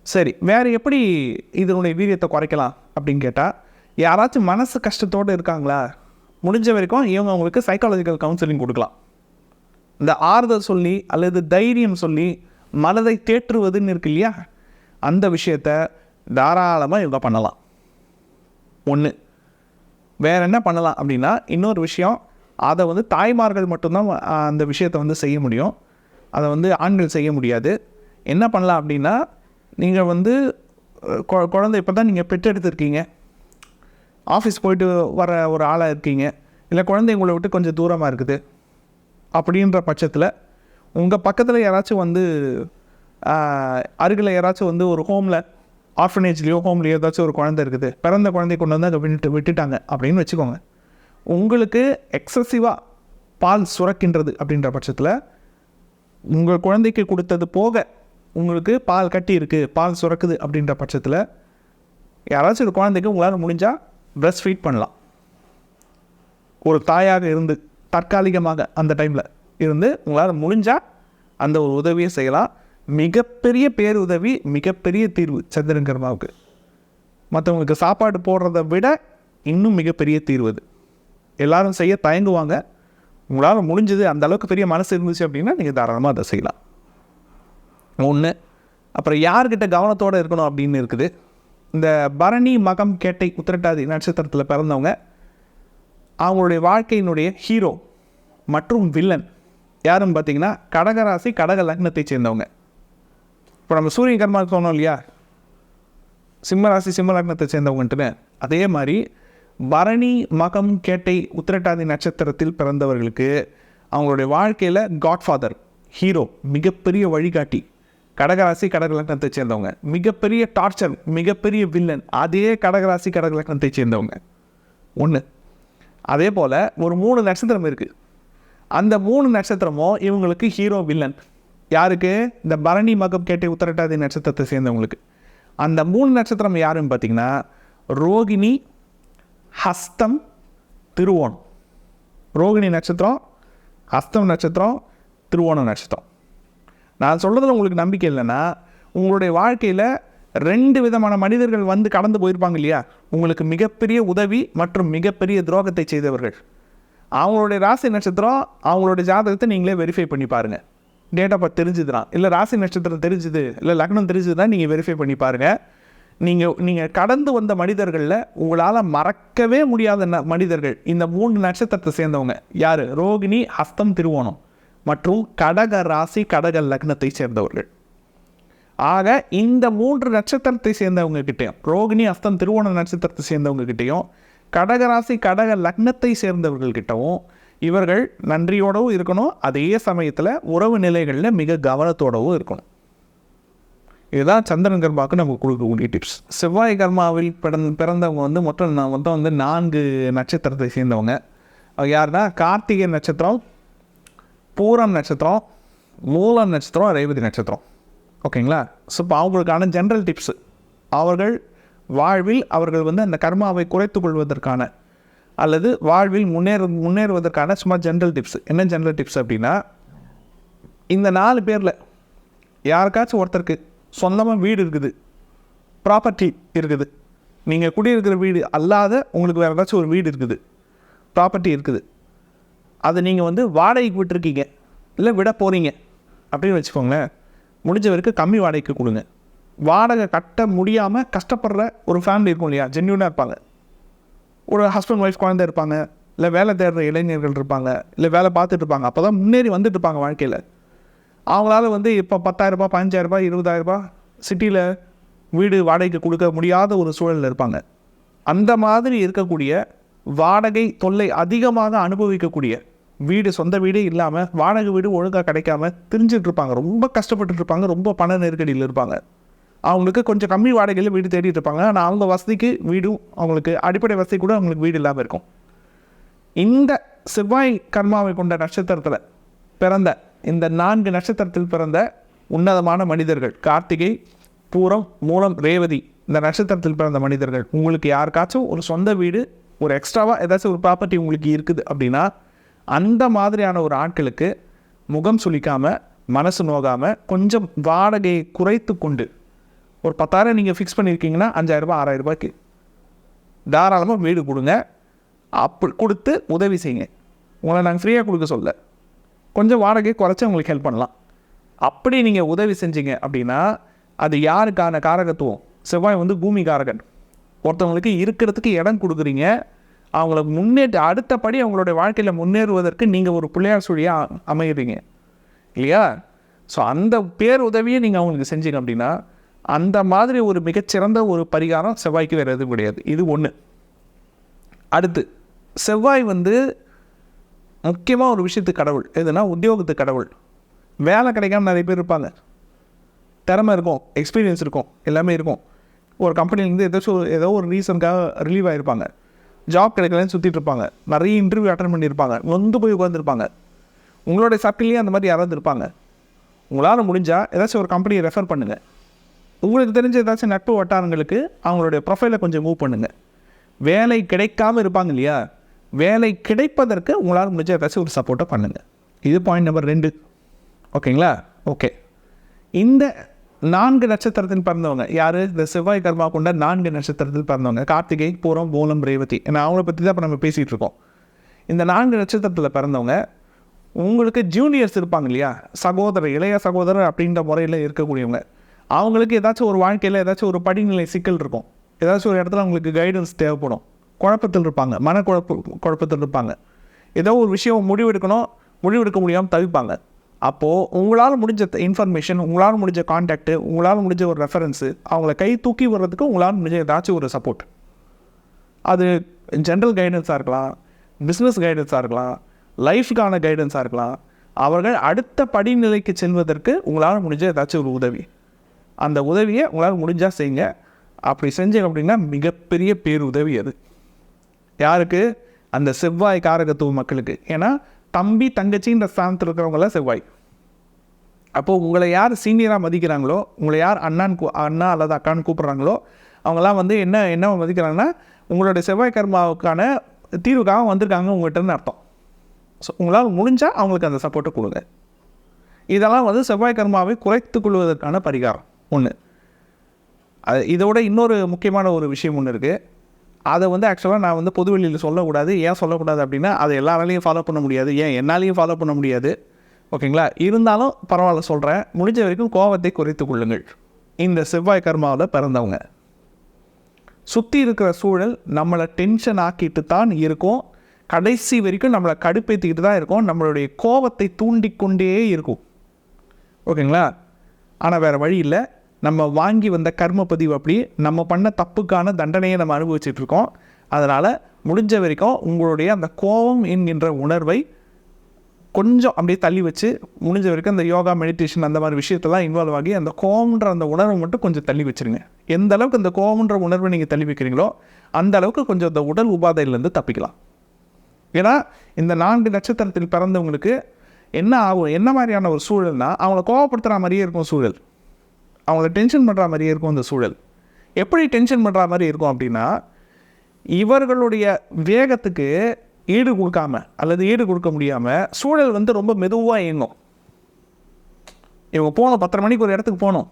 சரி, வேறு எப்படி இதனுடைய வீரியத்தை குறைக்கலாம் அப்படின்னு கேட்டால், யாராச்சும் மனசு கஷ்டத்தோடு இருக்காங்களா, முடிஞ்ச வரைக்கும் இவங்க அவங்களுக்கு சைக்காலஜிக்கல் கவுன்சிலிங் கொடுக்கலாம். இந்த ஆறுதல் சொல்லி அல்லது தைரியம் சொல்லி மனதை தேற்றுவதுன்னு இருக்கு இல்லையா, அந்த விஷயத்த தாராளமாக இவங்க பண்ணலாம். ஒன்று. வேறு என்ன பண்ணலாம் அப்படின்னா, இன்னொரு விஷயம், அதை வந்து தாய்மார்கள் மட்டும்தான் அந்த விஷயத்தை வந்து செய்ய முடியும். அதை வந்து ஆண்கள் செய்ய முடியாது. என்ன பண்ணலாம் அப்படின்னா, நீங்கள் வந்து குழந்தை இப்போ தான் நீங்கள் பெற்றெடுத்துருக்கீங்க, ஆஃபீஸ் போயிட்டு வர ஒரு ஆளாக இருக்கீங்க, இல்லை குழந்தை உங்களை விட்டு கொஞ்சம் தூரமாக இருக்குது. அப்படின்ற பட்சத்தில் உங்கள் பக்கத்தில் யாராச்சும் வந்து அருகில் யாராச்சும் வந்து ஒரு ஹோமில், ஆர்ஃபனேஜ்லேயோ ஹோம்லேயோ ஏதாச்சும் ஒரு குழந்தை இருக்குது, பிறந்த குழந்தை கொண்டு வந்து அதை விட்டுட்டாங்க அப்படின்னு வச்சுக்கோங்க. உங்களுக்கு எக்ஸசிவாக பால் சுரக்கின்றது அப்படின்ற பட்சத்தில் உங்கள் குழந்தைக்கு கொடுத்தது போக உங்களுக்கு பால் கட்டி இருக்குது, பால் சுரக்குது அப்படின்ற பட்சத்தில் யாராச்சும் ஒரு குழந்தைக்கு உங்களால் முடிஞ்சால் ப்ரெஸ்ட் ஃபீட் பண்ணலாம். ஒரு தாயாக இருந்து தற்காலிகமாக அந்த டைமில் இருந்து உங்களால் முடிஞ்சால் அந்த ஒரு உதவியை செய்யலாம். மிகப்பெரிய பேருதவி, மிகப்பெரிய தீர்வு சந்திரன் கர்மாவுக்கு. மற்றவங்களுக்கு சாப்பாடு போடுறதை விட இன்னும் மிகப்பெரிய தீர்வு அது. எல்லோரும் செய்ய தயங்குவாங்க. உங்களால் முடிஞ்சது, அந்த அளவுக்கு பெரிய மனசு இருந்துச்சு அப்படின்னா நீங்கள் தாராளமாக அதை செய்யலாம். ஒன்று. அப்புறம் யார்கிட்ட கவனத்தோடு இருக்கணும் அப்படின்னு இருக்குது, இந்த பரணி, மகம், கேட்டை, உத்திரட்டாதி நட்சத்திரத்தில் பிறந்தவங்க அவங்களுடைய வாழ்க்கையினுடைய ஹீரோ மற்றும் வில்லன் யாருன்னு பார்த்தீங்கன்னா கடகராசி, கடக லக்னத்தை சேர்ந்தவங்க. இப்போ நம்ம சூரிய கர்மாவுக்கு சொன்னோம் இல்லையா, சிம்மராசி சிம்ம லக்னத்தை சேர்ந்தவங்கன்ட்டுன்னு, அதே மாதிரி பரணி, மகம், கேட்டை, உத்திரட்டாதி நட்சத்திரத்தில் பிறந்தவர்களுக்கு அவங்களுடைய வாழ்க்கையில் காட்ஃபாதர், ஹீரோ, மிகப்பெரிய வழிகாட்டி கடகராசி கடக லக்னத்தை சேர்ந்தவங்க. மிகப்பெரிய டார்ச்சர், மிகப்பெரிய வில்லன் அதே கடகராசி கடக லக்னத்தை சேர்ந்தவங்க. ஒன்று. அதே போல் ஒரு 3 நட்சத்திரம் இருக்குது. அந்த 3 நட்சத்திரமும் இவங்களுக்கு ஹீரோ, வில்லன். யாருக்கு? இந்த பரணி, மகம், கேட்டை, உத்திரட்டாதி நட்சத்திரத்தை சேர்ந்தவங்களுக்கு. அந்த 3 நட்சத்திரம் யாருன்னு பார்த்தீங்கன்னா ரோகிணி, ஹஸ்தம், திருவோணம். ரோகிணி நட்சத்திரம், ஹஸ்தம் நட்சத்திரம், திருவோணம் நட்சத்திரம். நான் சொல்கிறதுல உங்களுக்கு நம்பிக்கை இல்லைன்னா, உங்களுடைய வாழ்க்கையில் 2 விதமான மனிதர்கள் வந்து கடந்து போயிருப்பாங்க இல்லையா, உங்களுக்கு மிகப்பெரிய உதவி மற்றும் மிகப்பெரிய துரோகத்தை செய்தவர்கள். அவங்களுடைய ராசி நட்சத்திரம், அவங்களுடைய ஜாதகத்தை நீங்களே வெரிஃபை பண்ணி பாருங்கள். டேட் ஆஃப் பர்த் தெரிஞ்சுதுனா, இல்லை ராசி நட்சத்திரம் தெரிஞ்சுது, இல்லை லக்னம் தெரிஞ்சுதுன்னா நீங்கள் வெரிஃபை பண்ணி பாருங்கள். நீங்கள் கடந்து வந்த மனிதர்களில் உங்களால் மறக்கவே முடியாத மனிதர்கள் இந்த 3 நட்சத்திரத்தை சேர்ந்தவங்க யார்? ரோகிணி, ஹஸ்தம், திருவோணம் மற்றும் கடக ராசி கடக லக்னத்தை சேர்ந்தவர்கள். ஆக இந்த 3 நட்சத்திரத்தை சேர்ந்தவங்க கிட்டேயும், ரோகிணி, ஹஸ்தம், திருவோண நட்சத்திரத்தை சேர்ந்தவங்க கிட்டேயும், கடகராசி கடக லக்னத்தை சேர்ந்தவர்கள்கிட்டவும் இவர்கள் நன்றியோடவும் இருக்கணும். அதே சமயத்தில் உறவு நிலைகளில் மிக கவனத்தோடவும் இருக்கணும். இதுதான் சந்திரன் கர்மாவுக்கு நமக்கு கொடுக்கக்கூடிய டிப்ஸ். செவ்வாய் கர்மாவில் பிறந்தவங்க வந்து மொத்தம் வந்து 4 நட்சத்திரத்தை சேர்ந்தவங்க. யாருன்னா கார்த்திகை நட்சத்திரம், பூரம் நட்சத்திரம், மூலம் நட்சத்திரம், ரேவதி நட்சத்திரம். ஓகேங்களா? ஸோ இப்போ அவங்களுக்கான ஜென்ரல் டிப்ஸு, அவர்கள் வாழ்வில் அவர்கள் வந்து அந்த கர்மாவை குறைத்து கொள்வதற்கான அல்லது வாழ்வில் முன்னேறுவதற்கான சும்மா ஜென்ரல் டிப்ஸு. என்ன ஜென்ரல் டிப்ஸ் அப்படின்னா, இந்த 4 பேரில் யாருக்காச்சும் ஒருத்தருக்கு சொந்தமாக வீடு இருக்குது, ப்ராப்பர்ட்டி இருக்குது, நீங்கள் குடியிருக்கிற வீடு அல்லாத உங்களுக்கு வேறு ஏதாச்சும் ஒரு வீடு இருக்குது, ப்ராப்பர்ட்டி இருக்குது, அதை நீங்கள் வந்து வாடகைக்கு விட்டுருக்கீங்க இல்லை விட போகிறீங்க அப்படின்னு வச்சுக்கோங்களேன். முடிஞ்ச வரைக்கும் கம்மி வாடகைக்கு கொடுங்க. வாடகை கட்ட முடியாமல் கஷ்டப்படுற ஒரு ஃபேமிலி இருக்கும் இல்லையா, ஜென்யூனாக இருப்பாங்க, ஒரு ஹஸ்பண்ட் ஒய்ஃப் குழந்தை இருப்பாங்க, இல்லை வேலை தேடுற இளைஞர்கள் இருப்பாங்க, இல்லை வேலை பார்த்துட்டு இருப்பாங்க. அப்போ தான் முன்னேறி வந்துட்டு இருப்பாங்க வாழ்க்கையில். அவங்களால வந்து இப்போ 10,000 15,000 20,000 சிட்டியில் வீடு வாடகைக்கு கொடுக்க முடியாத ஒரு சூழலில் இருப்பாங்க. அந்த மாதிரி இருக்கக்கூடிய வாடகை தொல்லை அதிகமாக அனுபவிக்கக்கூடிய வீடு, சொந்த வீடே இல்லாமல் வாடகை வீடு ஒழுங்காக கிடைக்காம திரிஞ்சிட்டு இருப்பாங்க, ரொம்ப கஷ்டப்பட்டு இருப்பாங்க, ரொம்ப பண நெருக்கடியில் இருப்பாங்க. அவங்களுக்கு கொஞ்சம் கம்மி வாடகையில் வீடு தேடிட்டு இருப்பாங்க. ஆனால் அவங்க வசதிக்கு வீடும், அவங்களுக்கு அடிப்படை வசதி கூட அவங்களுக்கு வீடு இல்லாமல் இருக்கும். இந்த செவ்வாய் கர்மாவை கொண்ட நட்சத்திரத்தில் பிறந்த இந்த 4 நட்சத்திரத்தில் பிறந்த உன்னதமான மனிதர்கள், கார்த்திகை, பூரம், மூலம், ரேவதி, இந்த நட்சத்திரத்தில் பிறந்த மனிதர்கள், உங்களுக்கு யாருக்காச்சும் ஒரு சொந்த வீடு, ஒரு எக்ஸ்ட்ராவாக ஏதாச்சும் ஒரு ப்ராப்பர்ட்டி உங்களுக்கு இருக்குது அப்படின்னா, அந்த மாதிரியான ஒரு ஆட்களுக்கு முகம் சுளிக்காமல், மனசு நோகாமல், கொஞ்சம் வாடகையை குறைத்து கொண்டு, ஒரு 10,000 நீங்கள் ஃபிக்ஸ் பண்ணியிருக்கீங்கன்னா 5,000 6,000 தாராளமாக வீடு கொடுங்க. அப்படி கொடுத்து உதவி செய்யுங்க. உங்களை நாங்கள் ஃப்ரீயாக கொடுக்க சொல்ல, கொஞ்சம் வாடகையை குறைச்சி உங்களுக்கு ஹெல்ப் பண்ணலாம். அப்படி நீங்கள் உதவி செஞ்சீங்க அப்படின்னா அது யாருக்கான காரகத்துவம்? செவ்வாய் வந்து பூமி காரகன். ஒருத்தவங்களுக்கு இருக்கிறதுக்கு இடம் கொடுக்குறீங்க, அவங்கள அடுத்தபடி அவங்களுடைய வாழ்க்கையில் முன்னேறுவதற்கு நீங்கள் ஒரு பிள்ளையார் சுழியாக அமைகிறீங்க இல்லையா? ஸோ அந்த பேர் உதவியை நீங்கள் அவங்களுக்கு செஞ்சீங்க அப்படின்னா அந்த மாதிரி ஒரு மிகச்சிறந்த ஒரு பரிகாரம் செவ்வாய்க்கு வேறு எதுவும் கிடையாது. இது ஒன்று. அடுத்து, செவ்வாய் வந்து முக்கியமாக ஒரு விஷயத்துக்கு கடவுள். எதுனா உத்தியோகத்துக்கு கடவுள். வேலை கிடைக்காம நிறைய பேர் இருப்பாங்க, திறமை இருக்கும், எக்ஸ்பீரியன்ஸ் இருக்கும், எல்லாமே இருக்கும். ஒரு கம்பெனிலேருந்து ஏதோ ஒரு ரீசனுக்காக ரிலீவ் ஆகிருப்பாங்க, ஜாப் கிடைக்கலன்னு சுற்றிட்டு இருப்பாங்க, நிறைய இன்டர்வியூ அட்டன் பண்ணியிருப்பாங்க, நொந்து போய் உட்காந்துருப்பாங்க. உங்களுடைய சர்க்கிள்லேயே அந்த மாதிரி யாராவது இருப்பாங்க. உங்களால் முடிஞ்சால் ஏதாச்சும் ஒரு கம்பெனியை ரெஃபர் பண்ணுங்கள். உங்களுக்கு தெரிஞ்ச ஏதாச்சும் நட்பு வட்டாரங்களுக்கு அவங்களுடைய ப்ரொஃபைலை கொஞ்சம் மூவ் பண்ணுங்கள். வேலை கிடைக்காமல் இருப்பாங்க இல்லையா, வேலை கிடைப்பதற்கு உங்களால் முடிஞ்ச ஏதாச்சும் ஒரு சப்போர்ட்டை பண்ணுங்கள். இது பாயிண்ட் நம்பர் 2. ஓகேங்களா? ஓகே. இந்த 4 நட்சத்திரத்தில் பிறந்தவங்க யார்? இந்த செவ்வாய் கர்மா கொண்ட 4 நட்சத்திரத்தில் பிறந்தவங்க கார்த்திகை, பூரம், மூலம், ரேவதி. ஏன்னா அவங்கள பற்றி தான் இப்போ நம்ம பேசிகிட்டு இருக்கோம். இந்த 4 நட்சத்திரத்தில் பிறந்தவங்க உங்களுக்கு ஜூனியர்ஸ் இருப்பாங்க இல்லையா, சகோதரர், இளைய சகோதரர் அப்படின்ற முறையில் இருக்கக்கூடியவங்க. அவங்களுக்கு ஏதாச்சும் ஒரு வாழ்க்கையில் ஏதாச்சும் ஒரு படிநிலை சிக்கல் இருக்கும், ஏதாச்சும் ஒரு இடத்துல அவங்களுக்கு கைடன்ஸ் தேவைப்படும், குழப்பத்தில் இருப்பாங்க, குழப்பத்தில் இருப்பாங்க. ஏதோ ஒரு விஷயம் முடிவெடுக்க முடியாமல் தவிப்பாங்க. அப்போது உங்களால் முடிஞ்ச இன்ஃபர்மேஷன், உங்களால் முடிஞ்ச கான்டாக்டு, உங்களால் முடிஞ்ச ஒரு ரெஃபரன்ஸு, அவங்கள கை தூக்கி வர்றதுக்கு உங்களால் முடிஞ்ச ஏதாச்சும் ஒரு சப்போர்ட். அது ஜென்ரல் கைடன்ஸாக இருக்கலாம், பிஸ்னஸ் கைடன்ஸாக இருக்கலாம், லைஃபுக்கான கைடன்ஸாக இருக்கலாம். அவர்கள் அடுத்த படிநிலைக்கு செல்வதற்கு உங்களால் முடிஞ்ச ஏதாச்சும் ஒரு உதவி, அந்த உதவியை உங்களால் முடிஞ்சால் செய்யுங்க. அப்படி செஞ்சீங்க அப்படின்னா மிகப்பெரிய பேருதவி அது. யாருக்கு? அந்த செவ்வாய் காரகத்துவ மக்களுக்கு. ஏன்னா தம்பி தங்கச்சின்ற ஸ்தானத்தில் இருக்கிறவங்களாம் செவ்வாய். அப்போது உங்களை யார் சீனியராக மதிக்கிறாங்களோ, உங்களை யார் அண்ணா அல்லது அக்கான்னு கூப்பிட்றாங்களோ, அவங்களாம் வந்து என்ன மதிக்கிறாங்கன்னா உங்களுடைய செவ்வாய் கர்மாவுக்கான தீர்வுக்காக வந்திருக்காங்க உங்கள்கிட்டன்னு அர்த்தம். ஸோ உங்களால் முடிஞ்சால் அவங்களுக்கு அந்த சப்போர்ட்டை கொடுங்க. இதெல்லாம் வந்து செவ்வாய் கர்மாவை குறைத்து கொள்வதற்கான பரிகாரம் ஒன்று. இதோட இன்னொரு முக்கியமான ஒரு விஷயம் ஒன்று இருக்குது. அதை வந்து ஆக்சுவலாக நான் வந்து பொதுவெளியில் சொல்லக்கூடாது. ஏன் சொல்லக்கூடாது அப்படின்னா அதை எல்லாராலையும் ஃபாலோ பண்ண முடியாது, ஏன் என்னாலையும் ஃபாலோ பண்ண முடியாது. ஓகேங்களா? இருந்தாலும் பரவாயில்ல சொல்கிறேன். முடிஞ்ச வரைக்கும் கோபத்தை குறைத்து கொள்ளுங்கள். இந்த செவ்வாய் கர்மாவில் பிறந்தவங்க சுற்றி இருக்கிற சூழல் நம்மளை டென்ஷன் ஆக்கிட்டு தான் இருக்கும், கடைசி வரைக்கும் நம்மளை கடுப்பேற்றிக்கிட்டு தான் இருக்கும், நம்மளுடைய கோபத்தை தூண்டிக்கொண்டே இருக்கும். ஓகேங்களா? ஆனால் வேறு வழி இல்லை. நம்ம வாங்கி வந்த கர்ம பதிவு அப்படி நம்ம பண்ண தப்புக்கான தண்டனையை நம்ம அனுபவிச்சிட்ருக்கோம். அதனால் முடிஞ்ச வரைக்கும் உங்களுடைய அந்த கோபம் என்கின்ற உணர்வை கொஞ்சம் அப்படியே தள்ளி வச்சு, முடிஞ்ச வரைக்கும் அந்த யோகா, மெடிடேஷன் அந்த மாதிரி விஷயத்தெல்லாம் இன்வால்வ் ஆகி அந்த கோபம்ன்ற அந்த உணர்வை மட்டும் கொஞ்சம் தள்ளி வச்சுருங்க. எந்த அளவுக்கு அந்த கோபம்ன்ற உணர்வை நீங்கள் தள்ளி வைக்கிறீங்களோ அந்த அளவுக்கு கொஞ்சம் அந்த உடல் உபாதையிலேருந்து தப்பிக்கலாம். ஏன்னா இந்த 4 நட்சத்திரத்தில் பிறந்தவங்களுக்கு என்ன ஆகும், என்ன மாதிரியான ஒரு சூழல்னா, அவங்கள கோவப்படுத்துகிற மாதிரியே இருக்கும் சூழல், அவங்கள டென்ஷன் பண்ணுற மாதிரியே இருக்கும் அந்த சூழல். எப்படி டென்ஷன் பண்ணுற மாதிரி இருக்கும் அப்படின்னா, இவர்களுடைய வேகத்துக்கு ஈடு கொடுக்காம அல்லது ஈடு கொடுக்க முடியாமல் சூழல் வந்து ரொம்ப மெதுவாக இயங்கும். இவங்க போகணும், 10:30 மணிக்கு ஒரு இடத்துக்கு போகணும்,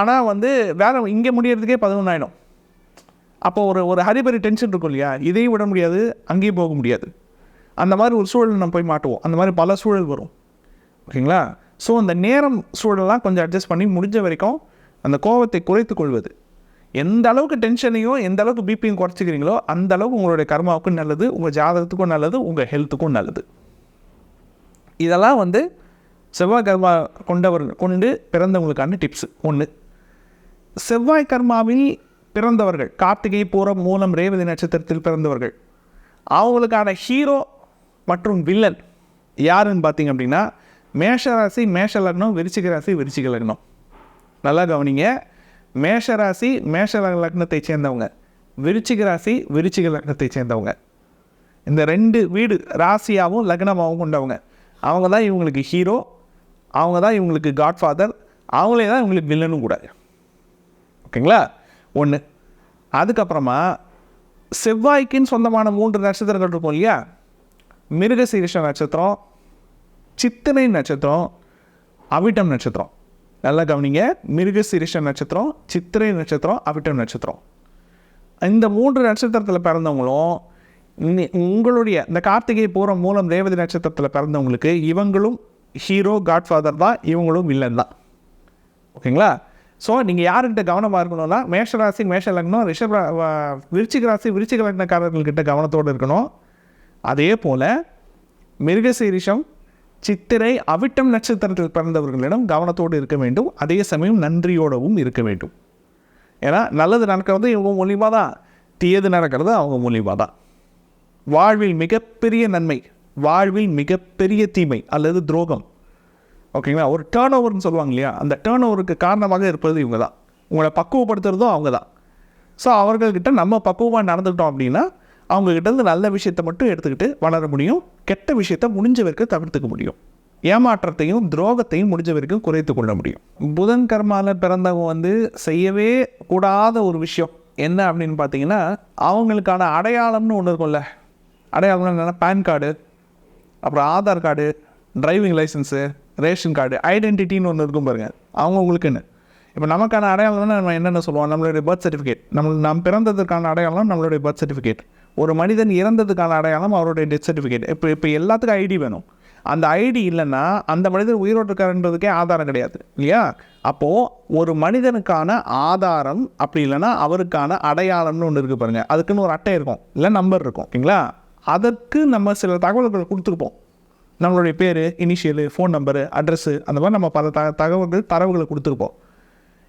ஆனால் வந்து வேலை இங்கே முடியறதுக்கே 11 ஆகிடும். அப்போ ஒரு ஹரிபரி டென்ஷன் இருக்கும் இல்லையா, இதையும் விட முடியாது, அங்கேயும் போக முடியாது. அந்த மாதிரி ஒரு சூழல் நம்ம போய் மாட்டுவோம். அந்த மாதிரி பல சூழல் வரும். ஓகேங்களா? ஸோ அந்த நேரம் சூழலாம் கொஞ்சம் அட்ஜஸ்ட் பண்ணி முடிஞ்ச வரைக்கும் அந்த கோபத்தை குறைத்து கொள்வது. எந்த அளவுக்கு டென்ஷனையும் எந்த அளவுக்கு பிபியும் குறைச்சிக்கிறீங்களோ அந்த அளவுக்கு உங்களுடைய கர்மாவுக்கும் நல்லது, உங்கள் ஜாதகத்துக்கும் நல்லது, உங்கள் ஹெல்த்துக்கும் நல்லது. இதெல்லாம் வந்து செவ்வாய் கர்மா கொண்டு பிறந்தவங்களுக்கான டிப்ஸு. ஒன்று, செவ்வாய் கர்மாவில் பிறந்தவர்கள், கார்த்திகை, பூரம், மூலம், ரேவதி நட்சத்திரத்தில் பிறந்தவர்கள், அவங்களுக்கான ஹீரோ மற்றும் வில்லன் யாருன்னு பார்த்தீங்க அப்படின்னா மேஷராசி, மேஷ லக்னம், விருச்சிக ராசி, விருச்சிக லக்னம். நல்லா கவனிங்க. மேஷராசி, மேஷ லக்னத்தை சேர்ந்தவங்க, விருச்சிக ராசி, விருச்சிக லக்னத்தை சேர்ந்தவங்க, இந்த 2 வீடு ராசியாகவும் லக்னமாகவும் கொண்டவங்க, அவங்க தான் இவங்களுக்கு ஹீரோ, அவங்க தான் இவங்களுக்கு காட்ஃபாதர், அவங்களே தான் இவங்களுக்கு வில்லனும் கூட. ஓகேங்களா? ஒன்று. அதுக்கப்புறமா செவ்வாய்க்குன்னு சொந்தமான 3 நட்சத்திரங்கள் இருக்கும் இல்லையா? மிருகசீரிஷ நட்சத்திரம், சித்திரை நட்சத்திரம், அவிட்டம் நட்சத்திரம். நல்லா கவனிங்க. மிருகசீரிஷ நட்சத்திரம், சித்திரை நட்சத்திரம், அவிட்டம் நட்சத்திரம். இந்த 3 நட்சத்திரத்தில் பிறந்தவங்களும் உங்களுடைய இந்த கார்த்திகை, பூரம், மூலம், ரேவதி நட்சத்திரத்தில் பிறந்தவங்களுக்கு இவங்களும் ஹீரோ, காட்ஃபாதர் தான், இவங்களும் வில்லன் தான். ஓகேங்களா? ஸோ நீங்கள் யார்கிட்ட கவனமாக இருக்கணும்னா மேஷராசி, மேஷ லக்னம், விருச்சிக ராசி, விருச்சிக லக்னக்காரர்கள்கிட்ட கவனத்தோடு இருக்கணும். அதே போல் மிருகசீரிஷம், சித்திரை, அவிட்டம் நட்சத்திரத்தில் பிறந்தவர்களிடம் கவனத்தோடு இருக்க வேண்டும். அதே சமயம் நன்றியோடவும் இருக்க வேண்டும். ஏன்னா நல்லது நடக்கிறது இவங்க மூலியமாக தான், தீயது நடக்கிறது அவங்க மூலியமாக தான். வாழ்வில் மிகப்பெரிய நன்மை, வாழ்வில் மிகப்பெரிய தீமை அல்லது துரோகம், ஓகேங்களா, ஒரு டேர்ன் ஓவர்னு சொல்லுவாங்க இல்லையா, அந்த டேர்ன் ஓவருக்கு காரணமாக இருப்பது இவங்க தான். உங்களை பக்குவப்படுத்துறதும் அவங்க தான். ஸோ அவர்கள்கிட்ட நம்ம பக்குவமாக நடந்துக்கிட்டோம் அப்படின்னா அவங்கக்கிட்ட நல்ல விஷயத்தை மட்டும் எடுத்துக்கிட்டு வளர முடியும், கெட்ட விஷயத்தை முடிஞ்ச வரைக்கும் தவிர்த்துக்க முடியும், ஏமாற்றத்தையும் துரோகத்தையும் முடிஞ்ச வரைக்கும் குறைத்து கொள்ள முடியும். புதன் கர்மாவில் பிறந்தவங்க வந்து செய்யவே கூடாத ஒரு விஷயம் என்ன அப்படின்னு பார்த்தீங்கன்னா, அவங்களுக்கான அடையாளம்னு ஒன்று இருக்கும்ல. அடையாளம்னா என்னென்னா பேன் கார்டு, அப்புறம் Aadhaar card, driving licence, ration card, ஐடென்டிட்டின்னு ஒன்று இருக்கும் பாருங்கள், அவங்களுக்குன்னு. இப்போ நமக்கான அடையாளம்னா நம்ம என்னென்ன சொல்லுவோம், நம்மளுடைய பர்த் சர்டிஃபிகேட். நாம் பிறந்ததுக்கான அடையாளம் நம்மளுடைய பர்த் சர்டிஃபிகேட். ஒரு மனிதன் இறந்ததுக்கான அடையாளம் அவருடைய டெத் சர்டிஃபிகேட். இப்போ எல்லாத்துக்கும் ஐடி வேணும். அந்த ஐடி இல்லைன்னா அந்த மனிதன் உயிரோடு இருக்காருன்றதுக்கே ஆதாரம் கிடையாது இல்லையா? அப்போது ஒரு மனிதனுக்கான ஆதாரம், அப்படி இல்லைன்னா அவருக்கான அடையாளம்னு ஒன்று இருக்குது பாருங்கள். அதுக்குன்னு ஒரு அட்டை இருக்கும், இல்லை நம்பர் இருக்கும், ஓகேங்களா? அதற்கு நம்ம சில தகவல்கள் கொடுத்துருப்போம். நம்மளுடைய பேர், இனிஷியலு, ஃபோன் நம்பரு, அட்ரஸ்ஸு, அந்த மாதிரி நம்ம பல தரவுகளை கொடுத்துருப்போம்.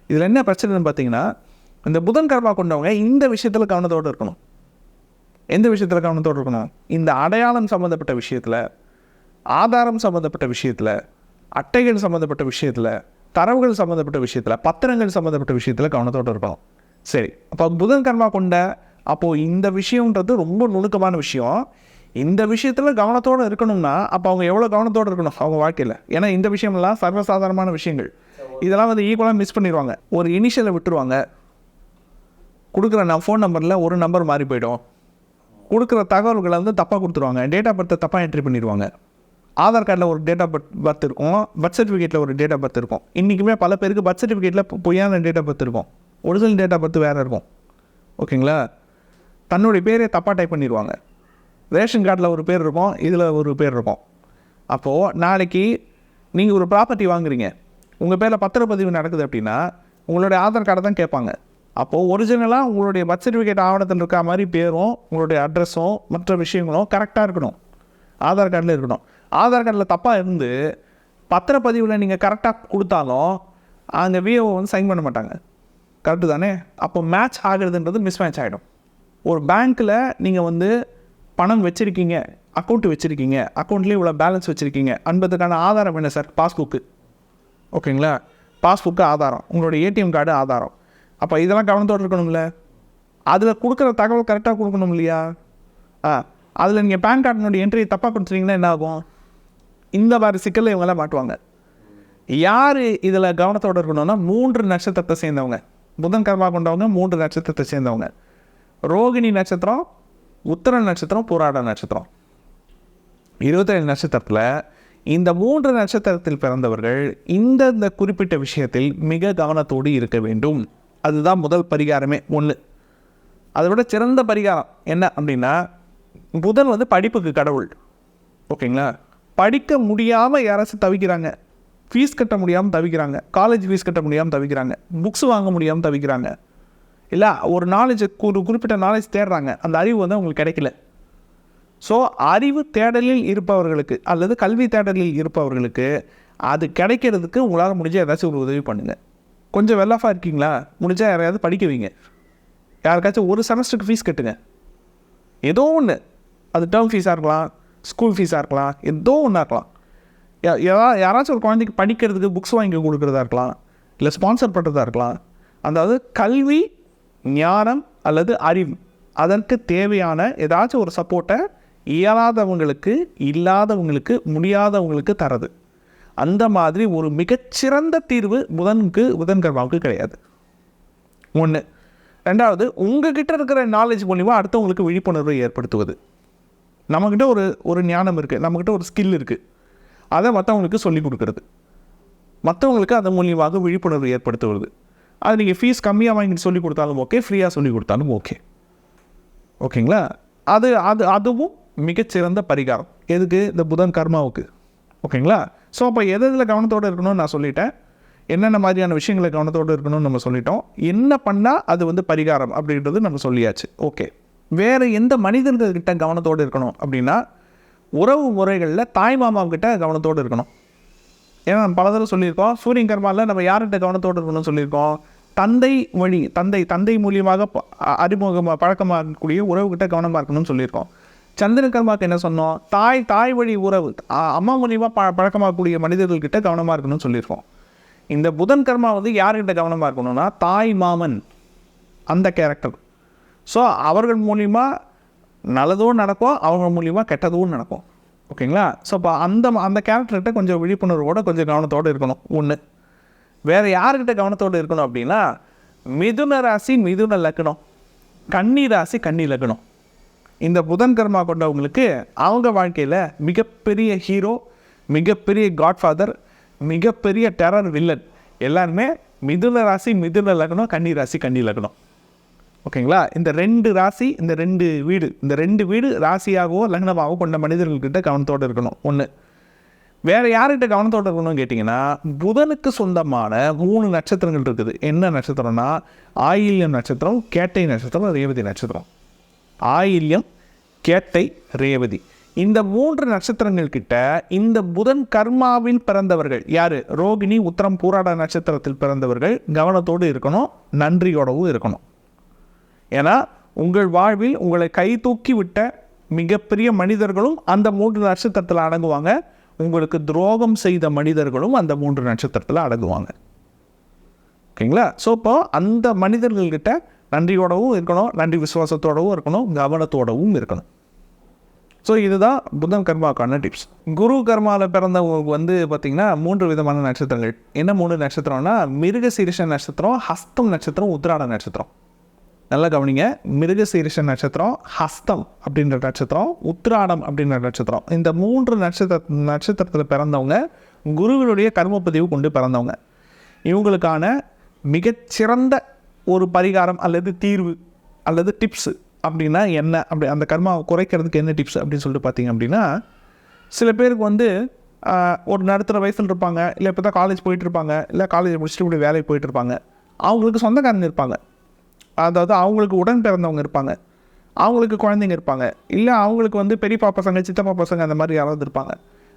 இதில் என்ன பிரச்சனைன்னு பார்த்தீங்கன்னா, இந்த புதன் கர்மா கொண்டவங்க இந்த விஷயத்தில் கவனத்தோடு இருக்கணும். எந்த விஷயத்தில் கவனத்தோடு இருக்கணும்? இந்த அடையாளம் சம்மந்தப்பட்ட விஷயத்தில், ஆதாரம் சம்மந்தப்பட்ட விஷயத்தில், அட்டைகள் சம்மந்தப்பட்ட விஷயத்தில், தரவுகள் சம்மந்தப்பட்ட விஷயத்தில், பத்திரங்கள் சம்மந்தப்பட்ட விஷயத்தில் கவனத்தோடு இருக்கணும். சரி, அப்போ புதன் கர்மா கொண்ட அப்போது இந்த விஷயன்றது ரொம்ப நுணுக்கமான விஷயம். இந்த விஷயத்தில் கவனத்தோடு இருக்கணும்னா அப்போ அவங்க எவ்வளோ கவனத்தோடு இருக்கணும் அவங்க வாழ்க்கையில்? ஏன்னா இந்த விஷயம்லாம் சர்வசாதாரணமான விஷயங்கள். இதெல்லாம் வந்து ஈக்குவலாக மிஸ் பண்ணிடுவாங்க. ஒரு இனிஷியலை விட்டுருவாங்க, கொடுக்குற ஃபோன் நம்பரில் ஒரு நம்பர் மாறி போய்டும், கொடுக்குற தகவல்களை வந்து தப்பாக கொடுத்துருவாங்க, டேட் ஆஃப் பர்த்தை தப்பாக என்ட்ரி பண்ணிடுவாங்க. ஆதார் கார்டில் ஒரு டேட் ஆஃப் பர்த் இருக்கும், பர்த் சர்டிஃபிகேட்டில் ஒரு டேட் ஆஃப் பர்த் இருக்கும். இன்றைக்குமே பல பேருக்கு பர்த் சர்டிஃபிகேட்டில் பொய்யான டேட் ஆஃப் பர்த் இருக்கும், ஒரிஜினல் டேட் ஆஃப் பர்த் வேறு இருக்கும். ஓகேங்களா? தன்னுடைய பேரே தப்பாக டைப் பண்ணிடுவாங்க. ரேஷன் கார்டில் ஒரு பேர் இருக்கும், இதில் ஒரு பேர் இருக்கும். அப்போது நாளைக்கு நீங்கள் ஒரு ப்ராப்பர்ட்டி வாங்குறீங்க, உங்கள் பேரில் பத்திரப்பதிவு நடக்குது அப்படின்னா உங்களுடைய ஆதார் கார்டை தான் கேட்பாங்க. அப்போது ஒரிஜினலாக உங்களுடைய பர்த் சர்டிஃபிகேட் ஆவணத்தில் இருக்க மாதிரி பேரும் உங்களுடைய அட்ரஸும் மற்ற விஷயங்களும் கரெக்டாக இருக்கணும், ஆதார் கார்டில் இருக்கணும். ஆதார் கார்டில் தப்பாக இருந்து பத்திரப்பதிவில் நீங்கள் கரெக்டாக கொடுத்தாலும் அங்கே விஓ வந்து சைன் பண்ண மாட்டாங்க. கரெக்டு தானே? அப்போ மேட்ச் ஆகுறதுன்றது மிஸ் மேட்ச் ஆகிடும். ஒரு பேங்க்கில் நீங்கள் வந்து பணம் வச்சுருக்கீங்க, அக்கௌண்ட்டு வச்சுருக்கீங்க, அக்கௌண்ட்லேயே இவ்வளோ பேலன்ஸ் வச்சுருக்கீங்க என்பதுக்கான ஆதாரம் என்ன சார்? பாஸ்புக்கு. ஓகேங்களா? பாஸ்புக்கு ஆதாரம், உங்களுடைய ஏடிஎம் கார்டு ஆதாரம். அப்போ இதெல்லாம் கவனத்தோடு இருக்கணும்ல. அதில் கொடுக்குற தகவல் கரெக்டாக கொடுக்கணும் இல்லையா? அதில் நீங்கள் பேன் கார்டினுடைய என்ட்ரி தப்பாக கொடுத்துட்டீங்கன்னா என்ன ஆகும்? இந்த மாதிரி சிக்கலில் இவங்களாம் மாட்டுவாங்க. யார் இதில் கவனத்தோடு இருக்கணும்னா 3 நட்சத்திரத்தை சேர்ந்தவங்க, புதன் கர்மா கொண்டவங்க 3 நட்சத்திரத்தை சேர்ந்தவங்க. ரோகிணி நட்சத்திரம், உத்தர நட்சத்திரம், பூராட நட்சத்திரம். 27 நட்சத்திரத்தில் இந்த 3 நட்சத்திரத்தில் பிறந்தவர்கள் இந்த குறிப்பிட்ட விஷயத்தில் மிக கவனத்தோடு இருக்க வேண்டும். அதுதான் முதல் பரிகாரமே. ஒன்று, அதை விட சிறந்த பரிகாரம் என்ன அப்படின்னா, புதன் வந்து படிப்புக்கு கடவுள். ஓகேங்களா? படிக்க முடியாமல் யாராச்சும் தவிக்கிறாங்க, ஃபீஸ் கட்ட முடியாமல் தவிக்கிறாங்க, காலேஜ் ஃபீஸ் கட்ட முடியாமல் தவிக்கிறாங்க, புக்ஸ் வாங்க முடியாமல் தவிக்கிறாங்க, இல்லை ஒரு நாலேஜ் குறிப்பிட்ட நாலேஜ் தேடுறாங்க, அந்த அறிவு வந்து அவங்களுக்கு கிடைக்கல. ஸோ அறிவு தேடலில் இருப்பவர்களுக்கு அல்லது கல்வி தேடலில் இருப்பவர்களுக்கு அது கிடைக்கிறதுக்கு உங்களால் முடிஞ்சால் ஏதாச்சும் ஒரு உதவி பண்ணுங்கள். கொஞ்சம் வெல்லாஃபாக இருக்கீங்களா, முடிஞ்சால் யாரையாவது படிக்க வைங்க, யாருக்காச்சும் ஒரு செமஸ்டருக்கு ஃபீஸ் கட்டுங்க. ஏதோ ஒன்று, அது டேர்ம் ஃபீஸாக இருக்கலாம், ஸ்கூல் ஃபீஸாக இருக்கலாம், ஏதோ ஒன்றா இருக்கலாம். யாராச்சும் ஒரு குழந்தைக்கு படிக்கிறதுக்கு புக்ஸ் வாங்கி கொடுக்குறதா இருக்கலாம், இல்லை ஸ்பான்சர் பண்ணுறதா இருக்கலாம். அதாவது கல்வி, ஞானம் அல்லது அறிவு, அதற்கு தேவையான ஏதாச்சும் ஒரு சப்போர்ட்டை இயலாதவங்களுக்கு, இல்லாதவங்களுக்கு, முடியாதவங்களுக்கு தரது. அந்த மாதிரி ஒரு மிகச்சிறந்த தீர்வு புதன் கர்மாவுக்கு கிடையாது. ஒன்று. ரெண்டாவது, உங்ககிட்ட இருக்கிற நாலேஜ் மூலிமா அடுத்தவங்களுக்கு விழிப்புணர்வை ஏற்படுத்துவது. நம்மக்கிட்ட ஒரு ஞானம் இருக்குது, நம்மக்கிட்ட ஒரு ஸ்கில் இருக்குது, அதை மற்றவங்களுக்கு சொல்லிக் கொடுக்குறது, மற்றவங்களுக்கு அதன் மூலியமாக விழிப்புணர்வு ஏற்படுத்துவது. அது நீங்கள் ஃபீஸ் கம்மியாக வாங்கிட்டு சொல்லிக் கொடுத்தாலும் ஓகே, ஃப்ரீயாக சொல்லிக் கொடுத்தாலும் ஓகே. ஓகேங்களா? அதுவும் மிகச்சிறந்த பரிகாரம். எதுக்கு? இந்த புதன் கர்மாவுக்கு. ஓகேங்களா? ஸோ அப்போ எதில் கவனத்தோடு இருக்கணும்னு நான் சொல்லிட்டேன், என்னென்ன மாதிரியான விஷயங்களை கவனத்தோடு இருக்கணும்னு நம்ம சொல்லிட்டோம், என்ன பண்ணால் அது வந்து பரிகாரம் அப்படின்றது நம்ம சொல்லியாச்சு. ஓகே, வேறு எந்த மனிதர்கள்கிட்ட கவனத்தோடு இருக்கணும் அப்படின்னா, உறவு முறைகளில் தாய் மாமாவுக்கிட்ட கவனத்தோடு இருக்கணும். ஏன்னா நம்ம பல தடவை சொல்லியிருக்கோம், சூரியன் கர்மாவில் நம்ம யார்கிட்ட கவனத்தோடு இருக்கணும்னு சொல்லியிருக்கோம், தந்தை வழி, தந்தை மூலியமாக அறிமுகமாக பழக்கமாகக்கூடிய உறவுகிட்ட கவனமாக இருக்கணும்னு சொல்லியிருக்கோம். சந்திர கர்மாவுக்கு என்ன சொன்னோம், தாய் வழி உறவு, அம்மா மூலியமாக பழக்கமாகக்கூடிய மனிதர்கள்கிட்ட கவனமாக இருக்கணும்னு சொல்லியிருக்கோம். இந்த புதன் கர்மா வந்து யார்கிட்ட கவனமாக இருக்கணும்னா, தாய் மாமன், அந்த கேரக்டர். ஸோ அவர்கள் மூலிமா நல்லதும் நடக்கும், அவங்க மூலிமா கெட்டதும் நடக்கும். ஓகேங்களா? ஸோ இப்போ அந்த கேரக்டர்கிட்ட கொஞ்சம் விழிப்புணர்வோடு கொஞ்சம் கவனத்தோடு இருக்கணும். ஒன்று. வேறு யார்கிட்ட கவனத்தோடு இருக்கணும் அப்படின்னா, மிதுன ராசி மிதுன லக்னம், கன்னி ராசி கன்னி லக்னம். இந்த புதன் கர்மா கொண்டவங்களுக்கு அவங்க வாழ்க்கையில் மிகப்பெரிய ஹீரோ, மிகப்பெரிய காட்ஃபாதர், மிகப்பெரிய டெரர் வில்லன் எல்லாருமே மிதுன ராசி மிதுன லக்னம், கன்னி ராசி கன்னி லக்னம். ஓகேங்களா? இந்த ரெண்டு ராசி, இந்த ரெண்டு வீடு ராசியாகவோ லக்னமாகவோ கொண்ட மனிதர்கள்கிட்ட கவனத்தோடு இருக்கணும். ஒன்று. வேறு யார்கிட்ட கவனத்தோடு இருக்கணும்னு கேட்டிங்கன்னா, புதனுக்கு சொந்தமான 3 நட்சத்திரங்கள் இருக்குது. என்ன நட்சத்திரம்னா, ஆயில்யம் நட்சத்திரம், கேட்டை நட்சத்திரம், ரேவதி நட்சத்திரம். ஆயில்யம், கேட்டை, ரேவதி, இந்த 3 நட்சத்திரங்கள் கிட்ட இந்த புதன் கர்மாவில் பிறந்தவர்கள் யார், ரோகிணி, உத்திரம், பூராட நட்சத்திரத்தில் பிறந்தவர்கள் கவனத்தோடு இருக்கணும், நன்றியோடவும் இருக்கணும். ஏன்னா உங்கள் வாழ்வில் உங்களை கை தூக்கி விட்ட மிகப்பெரிய மனிதர்களும் அந்த 3 நட்சத்திரத்தில் அடங்குவாங்க. உங்களுக்கு துரோகம் செய்த மனிதர்களும் அந்த 3 நட்சத்திரத்தில் அடங்குவாங்க. ஓகேங்களா? ஸோ இப்போ அந்த மனிதர்கள்கிட்ட நன்றியோடவும் இருக்கணும், நன்றி விசுவாசத்தோடவும் இருக்கணும், கவனத்தோடவும் இருக்கணும். ஸோ இதுதான் புதன் கர்மாவுக்கான டிப்ஸ். குரு கர்மாவில் பிறந்தவங்களுக்கு வந்து பார்த்திங்கன்னா 3 விதமான நட்சத்திரங்கள். என்ன 3 நட்சத்திரம்னா, மிருகசீரிஷ நட்சத்திரம், ஹஸ்தம் நட்சத்திரம், உத்திராட நட்சத்திரம். நல்லா கவனிங்க. மிருகசீரிஷ நட்சத்திரம், ஹஸ்தம் அப்படின்ற நட்சத்திரம், உத்திராடம் அப்படின்ற நட்சத்திரம். இந்த 3 நட்சத்திரத்தில் பிறந்தவங்க குருவினுடைய கர்மப்பதிவு கொண்டு பிறந்தவங்க. இவங்களுக்கான மிகச்சிறந்த ஒரு பரிகாரம் அல்லது தீர்வு அல்லது டிப்ஸு அப்படின்னா என்ன, அப்படி அந்த கர்மாவை குறைக்கிறதுக்கு என்ன டிப்ஸ் அப்படின்னு சொல்லிட்டு பார்த்தீங்க அப்படின்னா, சில பேருக்கு வந்து ஒரு நடுத்தர வயசில் இருப்பாங்க, இல்லை இப்போ தான் காலேஜ் போயிட்டுருப்பாங்க, இல்லை காலேஜ் முடிச்சுட்டு இப்படி வேலைக்கு போயிட்டுருப்பாங்க. அவங்களுக்கு சொந்தக்காரங்க இருப்பாங்க, அதாவது அவங்களுக்கு உடன் பிறந்தவங்க இருப்பாங்க, அவங்களுக்கு குழந்தைங்க இருப்பாங்க, இல்லை அவங்களுக்கு வந்து பெரியப்பா பசங்க, சித்தப்பா பசங்க, அந்த மாதிரி யாராவது இருப்பாங்க.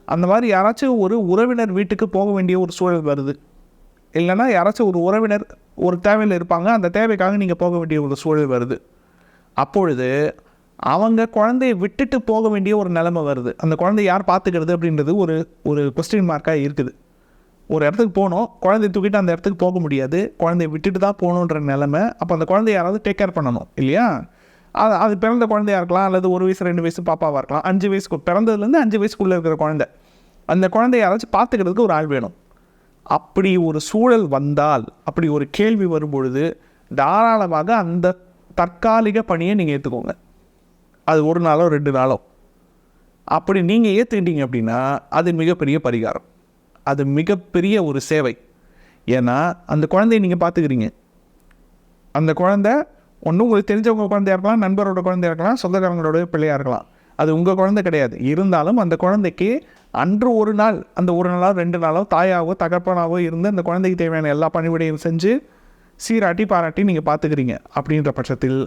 அந்த மாதிரி யாராச்சும் ஒரு உறவினர் வீட்டுக்கு போக வேண்டிய ஒரு சூழல் வருது, இல்லைனா யாராச்சும் ஒரு உறவினர் ஒரு தேவையில் இருப்பாங்க, அந்த தேவைக்காக நீங்கள் போக வேண்டிய ஒரு சூழல் வருது. அப்பொழுது அவங்க குழந்தைய விட்டுட்டு போக வேண்டிய ஒரு நிலைமை வருது. அந்த குழந்தைய யார் பார்த்துக்கிறது அப்படின்றது ஒரு கொஸ்டின் மார்க்காக இருக்குது. ஒரு இடத்துக்கு போகணும், குழந்தைய தூக்கிட்டு அந்த இடத்துக்கு போக முடியாது, குழந்தைய விட்டுட்டு தான் போகணுன்ற நிலைமை. அப்போ அந்த குழந்தைய யாராவது டேக் கேர் பண்ணணும் இல்லையா? அது பிறந்த குழந்தையாக இருக்கலாம், அல்லது 1 வயசு 2 வயசு பாப்பாவாக இருக்கலாம், 5 வயசுக்கு பிறந்ததுலேருந்து 5 வயசுக்குள்ளே இருக்கிற குழந்தை. அந்த குழந்தைய யாராச்சும் பார்த்துக்கிறதுக்கு ஒரு ஆள் வேணும். அப்படி ஒரு சூழல் வந்தால், அப்படி ஒரு கேள்வி வரும்பொழுது தாராளமாக அந்த தற்காலிக பணியை நீங்கள் ஏற்றுக்கோங்க. அது 1 நாளோ 2 நாளோ. அப்படி நீங்கள் ஏற்றுக்கிட்டீங்க அப்படின்னா அது மிகப்பெரிய பரிகாரம், அது மிகப்பெரிய ஒரு சேவை. ஏன்னா அந்த குழந்தைய நீங்கள் பார்த்துக்கிறீங்க. அந்த குழந்தை ஒன்றும் உங்களுக்கு தெரிஞ்சவங்க குழந்தையாக இருக்கலாம், நண்பரோட குழந்தையாக இருக்கலாம், சொந்தக்காரங்களோட பிள்ளையாக இருக்கலாம். அது உங்கள் குழந்தை கிடையாது. இருந்தாலும் அந்த குழந்தைக்கு அன்று ஒரு நாள், அந்த 1 நாளோ 2 நாளோ தாயாவோ தகப்பனாவோ இருந்து அந்த குழந்தைக்கு தேவையான எல்லா பணிவிடையும் செஞ்சு சீராட்டி பாராட்டி நீங்கள் பார்த்துக்கிறீங்க அப்படின்ற பட்சத்தில்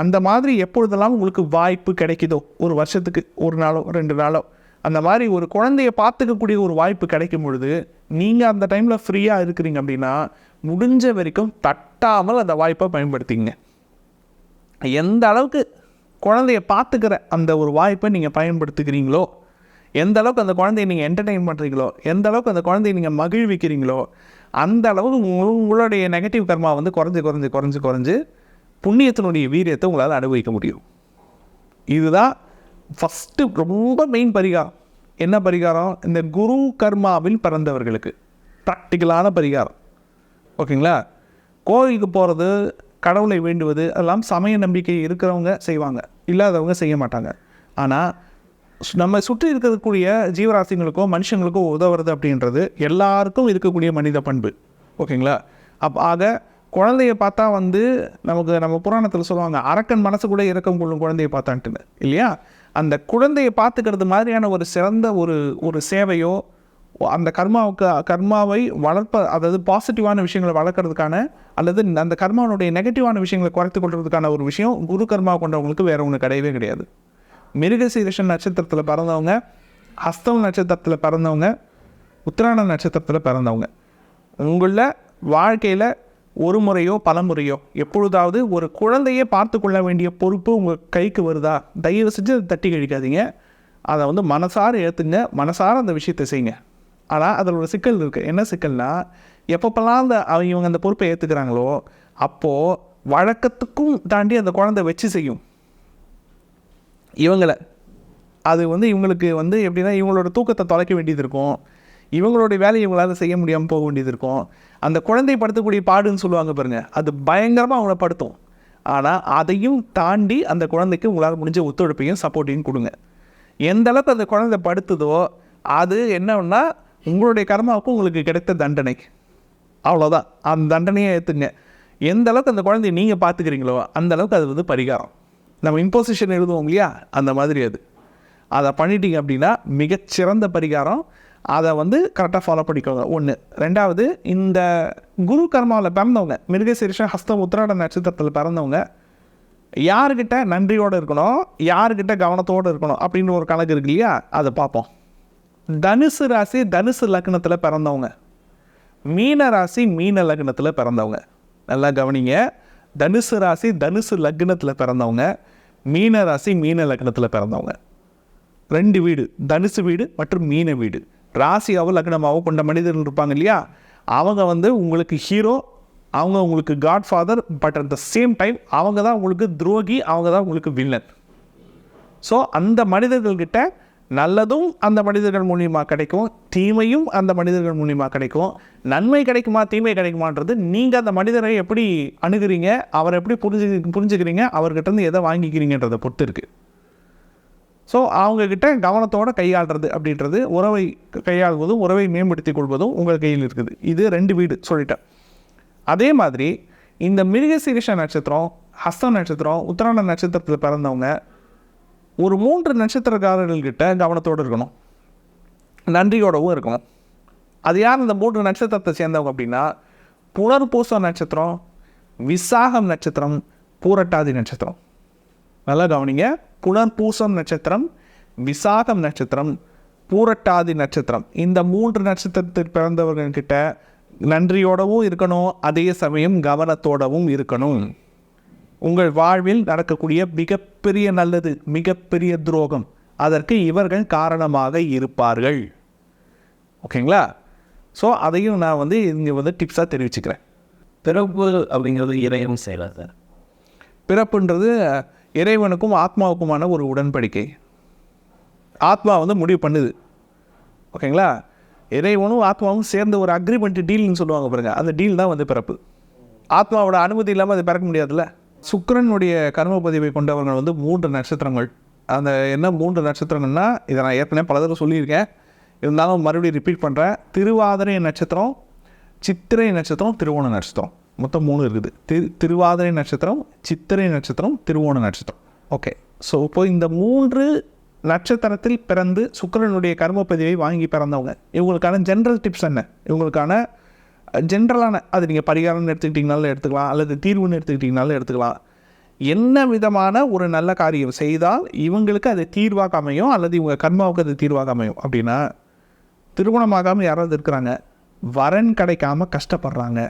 அந்த மாதிரி எப்பொழுதெல்லாம் உங்களுக்கு வாய்ப்பு கிடைக்குதோ, ஒரு வருஷத்துக்கு 1 நாளோ 2 நாளோ அந்த மாதிரி ஒரு குழந்தைய பார்த்துக்கக்கூடிய ஒரு வாய்ப்பு கிடைக்கும் பொழுது நீங்கள் அந்த டைமில் ஃப்ரீயாக இருக்கிறீங்க அப்படின்னா முடிஞ்ச வரைக்கும் தட்டாமல் அந்த வாய்ப்பை பயன்படுத்திங்க. எந்த அளவுக்கு குழந்தைய பார்த்துக்கிற அந்த ஒரு வாய்ப்பை நீங்கள் பயன்படுத்துகிறீங்களோ, எந்த அளவுக்கு அந்த குழந்தைய நீங்கள் என்டர்டெயின் பண்ணுறீங்களோ, எந்த அளவுக்கு அந்த குழந்தைய நீங்கள் மகிழ்விக்கிறீங்களோ, அந்த அளவுக்கு உங்களுடைய நெகட்டிவ் கர்மா வந்து குறைஞ்சு புண்ணியத்தினுடைய வீரியத்தை உங்களால் அனுபவிக்க முடியும். இதுதான் ஃபஸ்ட்டு ரொம்ப மெயின் பரிகாரம். என்ன பரிகாரம்? இந்த குரு கர்மாவில் பிறந்தவர்களுக்கு ப்ராக்டிக்கலான பரிகாரம். ஓகேங்களா? கோவிலுக்கு போகிறது, கடவுளை வேண்டுவது அதெல்லாம் சமய நம்பிக்கை இருக்கிறவங்க செய்வாங்க, இல்லாதவங்க செய்ய மாட்டாங்க. ஆனால் நம்ம சுற்றி இருக்கக்கூடிய ஜீவராசிங்களுக்கோ மனுஷங்களுக்கோ உதவுறது அப்படின்றது எல்லாருக்கும் இருக்கக்கூடிய மனித பண்பு. ஓகேங்களா? ஆக குழந்தைய பார்த்தா வந்து நம்ம புராணத்தில் சொல்லுவாங்க, அரக்கன் மனசு கூட இரக்கம் கொள்ளும் குழந்தைய பார்த்தான்ட்டுன்னு, இல்லையா? அந்த குழந்தையை பார்த்துக்கிறது மாதிரியான ஒரு சிறந்த ஒரு சேவையோ, அந்த கர்மாவை அதாவது பாசிட்டிவான விஷயங்களை வளர்க்குறதுக்கான அல்லது அந்த கர்மாவுடைய நெகட்டிவான விஷயங்களை குறைத்து கொள்றதுக்கான ஒரு விஷயம் குரு கர்மா கொண்டவங்களுக்கு வேறு ஒன்று கிடையவே கிடையாது. மிருகசீரிஷம் நட்சத்திரத்தில் பிறந்தவங்க, ஹஸ்தம் நட்சத்திரத்தில் பிறந்தவங்க, உத்திராட நட்சத்திரத்தில் பிறந்தவங்க, உங்களில் வாழ்க்கையில் ஒரு முறையோ பல முறையோ எப்பொழுதாவது ஒரு குழந்தையே பார்த்து கொள்ள வேண்டிய பொறுப்பு உங்கள் கைக்கு வருதா, தயவு செஞ்சு அதை தட்டி கழிக்காதீங்க. அதை வந்து மனசார ஏற்றுங்க, மனசார அந்த விஷயத்தை செய்யுங்க. ஆனால் அதில் ஒரு சிக்கல் இருக்குது. என்ன சிக்கல்னா, எப்பப்பெல்லாம் இவங்க அந்த பொறுப்பை ஏற்றுக்கிறாங்களோ அப்போது வழக்கத்துக்கும் தாண்டி அந்த குழந்தை வச்சு செய்யும் இவங்களை. அது வந்து இவங்களுக்கு வந்து எப்படின்னா, இவங்களோட தூக்கத்தை தொலைக்க வேண்டியது இருக்கும், இவங்களுடைய வேலையை இவங்களால் செய்ய முடியாமல் போக வேண்டியது இருக்கும். அந்த குழந்தை படுத்தக்கூடிய பாடுன்னு சொல்லுவாங்க பாருங்கள், அது பயங்கரமாக அவங்கள படுத்தும். ஆனால் அதையும் தாண்டி அந்த குழந்தைக்கு உங்களால் முடிஞ்ச ஒத்துழைப்பையும் சப்போர்ட்டையும் கொடுங்க. எந்த அளவுக்கு அந்த குழந்தை படுத்துதோ அது என்னன்னா உங்களுடைய கர்மாவுக்கும் உங்களுக்கு கிடைத்த தண்டனை, அவ்வளோதான். அந்த தண்டனையை ஏற்றுங்க. எந்த அளவுக்கு அந்த குழந்தைய நீங்கள் பார்த்துக்கிறீங்களோ அந்த அளவுக்கு அது வந்து பரிகாரம். நம்ம இம்போசிஷன் எழுதுவோம் இல்லையா, அந்த மாதிரி அதை பண்ணிட்டீங்க அப்படின்னா மிகச்சிறந்த பரிகாரம். அதை வந்து கரெக்டாக ஃபாலோ பண்ணிக்கோங்க. 1. 2வது, இந்த குரு கர்மாவில் பிறந்தவங்க, மிருகசீரிஷம் ஹஸ்தம் உத்திராட நட்சத்திரத்தில் பிறந்தவங்க யாருக்கிட்ட நன்றியோடு இருக்கணும், யாருக்கிட்ட கவனத்தோடு இருக்கணும் அப்படின்னு ஒரு கணக்கு இருக்கு இல்லையா, அதை பார்ப்போம். தனுசு ராசி தனுசு லக்னத்தில் பிறந்தவங்க, மீன ராசி மீன லக்னத்தில் பிறந்தவங்க, நல்லா கவனிங்க. தனுசு ராசி தனுசு லக்னத்தில் பிறந்தவங்க, மீன ராசி மீன லக்னத்தில் பிறந்தவங்க, 2 வீடு, தனுசு வீடு மற்றும் மீன வீடு, ராசியாவோ லக்னமாவோ கொண்ட மனிதர்கள் இருப்பாங்க இல்லையா, அவங்க வந்து உங்களுக்கு ஹீரோ, அவங்க உங்களுக்கு Godfather. But at the same time அவங்க தான் உங்களுக்கு துரோகி, அவங்க தான் உங்களுக்கு வில்லன். ஸோ அந்த மனிதர்கள்கிட்ட நல்லதும் அந்த மனிதர்கள் மூலியமாக கிடைக்கும், தீமையும் அந்த மனிதர்கள் மூலியமாக கிடைக்கும். நன்மை கிடைக்குமா தீமை கிடைக்குமான்றது நீங்கள் அந்த மனிதரை எப்படி அணுகிறீங்க, அவரை எப்படி புரிஞ்சுக்கிறீங்க, அவர்கிட்டருந்து எதை வாங்கிக்கிறீங்கன்றதை பொறுத்து இருக்குது. ஸோ அவங்கக்கிட்ட கவனத்தோடு கையாளுறது அப்படின்றது, உறவை கையாளுவதும் உறவை மேம்படுத்தி கொள்வதும் உங்கள் கையில் இருக்குது. இது 2 வீடு சொல்லிட்டேன். அதே மாதிரி இந்த மிருகசீரிஷ நட்சத்திரம், ஹஸ்த நட்சத்திரம், உத்திராட நட்சத்திரத்தில் பிறந்தவங்க ஒரு 3 நட்சத்திரக்காரர்கள்கிட்ட கவனத்தோடு இருக்கணும், நன்றியோடவும் இருக்கணும். அது யார் இந்த 3 நட்சத்திரத்தை சேர்ந்தவங்க அப்படின்னா, புனர்பூச நட்சத்திரம், விசாகம் நட்சத்திரம், பூரட்டாதி நட்சத்திரம். நல்லா கவனிங்க. புனர்பூசம் நட்சத்திரம், விசாகம் நட்சத்திரம், பூரட்டாதி நட்சத்திரம், இந்த 3 நட்சத்திரத்தில் பிறந்தவர்கள்கிட்ட நன்றியோடவும் இருக்கணும், அதே சமயம் கவனத்தோடவும் இருக்கணும். உங்கள் வாழ்வில் நடக்கக்கூடிய மிகப்பெரிய நல்லது, மிகப்பெரிய துரோகம், அதற்கு இவர்கள் காரணமாக இருப்பார்கள். ஓகேங்களா? ஸோ அதையும் நான் வந்து இங்கே வந்து டிப்ஸாக தெரிவிச்சுக்கிறேன். பிறப்பு அப்படிங்கிறது இறைவன் செய்யலாம் சார். பிறப்புன்றது இறைவனுக்கும் ஆத்மாவுக்குமான ஒரு உடன்படிக்கை. ஆத்மா வந்து முடிவு பண்ணுது. ஓகேங்களா? இறைவனும் ஆத்மாவும் சேர்ந்த ஒரு அக்ரிமெண்ட், டீல்னு சொல்லுவாங்க பாருங்க, அந்த டீல் தான் வந்து பிறப்பு. ஆத்மாவோட அனுமதி இல்லாமல் அது பிறக்க முடியாதுல்ல. சுக்கிரனுடைய கர்மபதிவை கொண்டவர்கள் வந்து 3 நட்சத்திரங்கள். அந்த என்ன 3 நட்சத்திரங்கள்னா, இதை நான் ஏற்கனவே பல தடவை சொல்லியிருக்கேன், இருந்தாலும் மறுபடியும் ரிப்பீட் பண்ணுறேன். திருவாதிரை நட்சத்திரம், சித்திரை நட்சத்திரம், திருவோண நட்சத்திரம், மொத்தம் 3 இருக்குது. திருவாதிரை நட்சத்திரம், சித்திரை நட்சத்திரம், திருவோண நட்சத்திரம். ஓகே. ஸோ இப்போ இந்த 3 நட்சத்திரத்தில் பிறந்து சுக்கிரனுடைய கர்மபதிவை வாங்கி பிறந்தவங்க, இவங்களுக்கான ஜென்ரல் டிப்ஸ் என்ன, இவங்களுக்கான ஜென்ரலான அது நீங்கள் பரிகாரம்னு எடுத்துக்கிட்டிங்கனாலும் எடுத்துக்கலாம், அல்லது தீர்வுன்னு எடுத்துக்கிட்டிங்கனாலும் எடுத்துக்கலாம். என்ன விதமான ஒரு நல்ல காரியம் செய்தால் இவங்களுக்கு அது தீர்வாக அமையும், அல்லது இவங்க கர்மாவுக்கு அது தீர்வாக அமையும் அப்படின்னா, திருமணமாகாமல் யாராவது இருக்கிறாங்க, வரன் கிடைக்காமல் கஷ்டப்படுறாங்க,